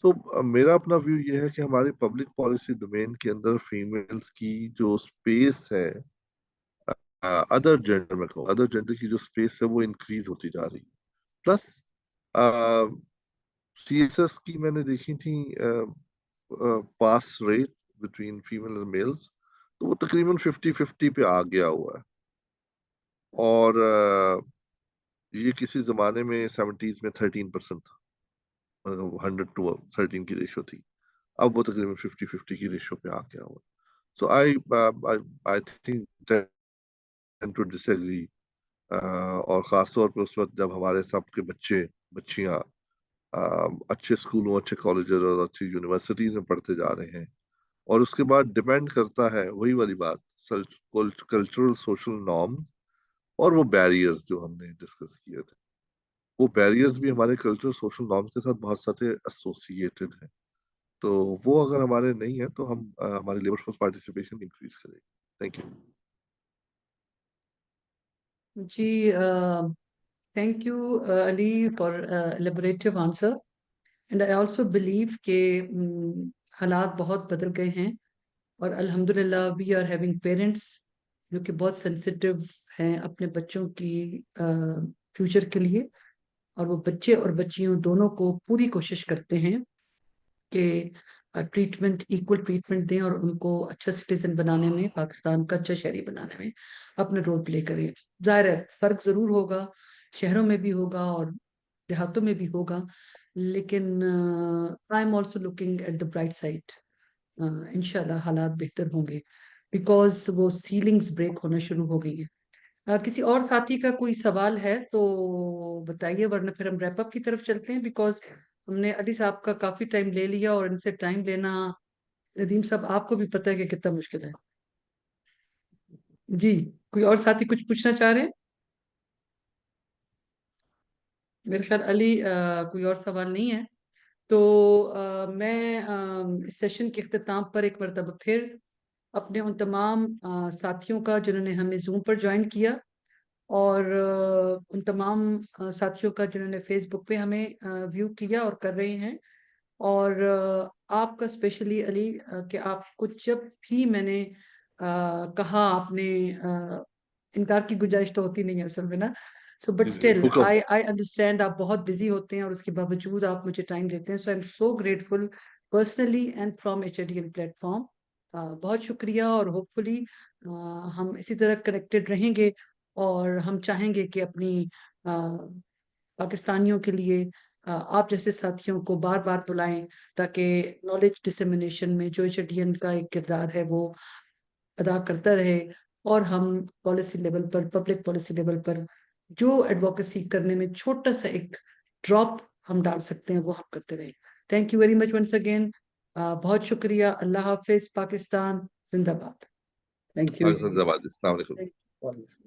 तो मेरा अपना व्यू ये है कि हमारी पब्लिक पॉलिसी डोमेन के अंदर फीमेल्स की जो स्पेस है, अदर जेंडर में कहूँ, अदर जेंडर की जो स्पेस है वो इंक्रीज होती जा रही है। प्लस सीएसएस की मैंने देखी थी pass rate between female and males, तो वो तकरीबन 50-50 पे आ गया हुआ है। और ये किसी जमाने में 70s में 13% था। मतलब 100:13 की रेशो थी, अब वो तकरीबन 50-50 की रेशो पे आ गया हुआ। So I think tend to disagree, और खास तौर पे उस वक्त जब हमारे सबके बच्चे बच्चियां अच्छे स्कूलों, अच्छे कॉलेजेस और अच्छी यूनिवर्सिटीज में पढ़ते जा रहे हैं, और उसके बाद डिपेंड करता है वही वाली बात, कल्चरल सोशल नॉर्म और वो बैरियर्स जो हमने डिस्कस किए थे, वो बैरियर्स भी हमारे कल्चरल सोशल नॉर्म्स के साथ बहुत सारे एसोसिएटेड हैं। तो वो अगर हमारे नहीं है तो हम हमारी लेबर फोर्स पार्टिसिपेशन इंक्रीज करेंगे। थैंक यू जी, thank you Ali for elaborative answer. And I also believe के हालात बहुत बदल गए हैं, और अल्हम्दुलिल्लाह वी आर हैविंग पेरेंट्स जो कि बहुत सेंसिटिव हैं अपने बच्चों की फ्यूचर के लिए, और वो बच्चे और बच्चियों दोनों को पूरी कोशिश करते हैं कि ट्रीटमेंट, इक्वल ट्रीटमेंट दें और उनको अच्छा सिटीजन बनाने में, पाकिस्तान का अच्छा शहरी बनाने में अपना रोल प्ले करें। जाहिर है फर्क जरूर होगा, शहरों में भी होगा और देहातों में भी होगा, लेकिन I am also looking at the bright side. इंशाल्लाह हालात बेहतर होंगे, बिकॉज वो सीलिंग्स ब्रेक होना शुरू हो गई है। किसी और साथी का कोई सवाल है तो बताइए, वरना फिर हम रैप अप की तरफ चलते हैं, बिकॉज हमने अली साहब का काफी टाइम ले लिया, और इनसे टाइम लेना, नदीम साहब आपको भी पता है कि कितना मुश्किल है। जी, कोई और साथी कुछ पूछना चाह रहे हैं? मेरे ख्याल अली कोई और सवाल नहीं है, तो मैं इस सेशन के इख्तिताम पर एक मरतबा फिर अपने उन तमाम साथियों का जिन्होंने हमें जूम पर ज्वाइन किया, और उन तमाम साथियों का जिन्होंने फेसबुक पे हमें व्यू किया और कर रहे हैं, और आपका स्पेशली अली, कि आपको जब भी मैंने कहा, आपने इनकार की गुंजाइश तो होती नहीं है असल में ना, सो बट स्टिल हुक्म। आई आई अंडरस्टैंड आप बहुत बिजी होते हैं और उसके बावजूद आप मुझे टाइम देते हैं, so I am so grateful personally and from HDN platform. बहुत शुक्रिया, और होपफुली हम इसी तरह कनेक्टेड रहेंगे, और हम चाहेंगे कि अपनी पाकिस्तानियों के लिए आप जैसे साथियों को बार बार बुलाएं, ताकि नॉलेज डिसेमिनेशन में जो HDN का एक किरदार है वो अदा करता रहे, और हम पॉलिसी लेवल पर, पब्लिक पॉलिसी लेवल पर जो एडवोकेसी करने में छोटा सा एक ड्रॉप हम डाल सकते हैं वो हम करते रहे। Thank you very much once again. बहुत शुक्रिया। अल्लाह हाफिज। पाकिस्तान जिंदाबाद। Thank you. जिंदाबाद। अस्सलाम वालेकुम। Thank you.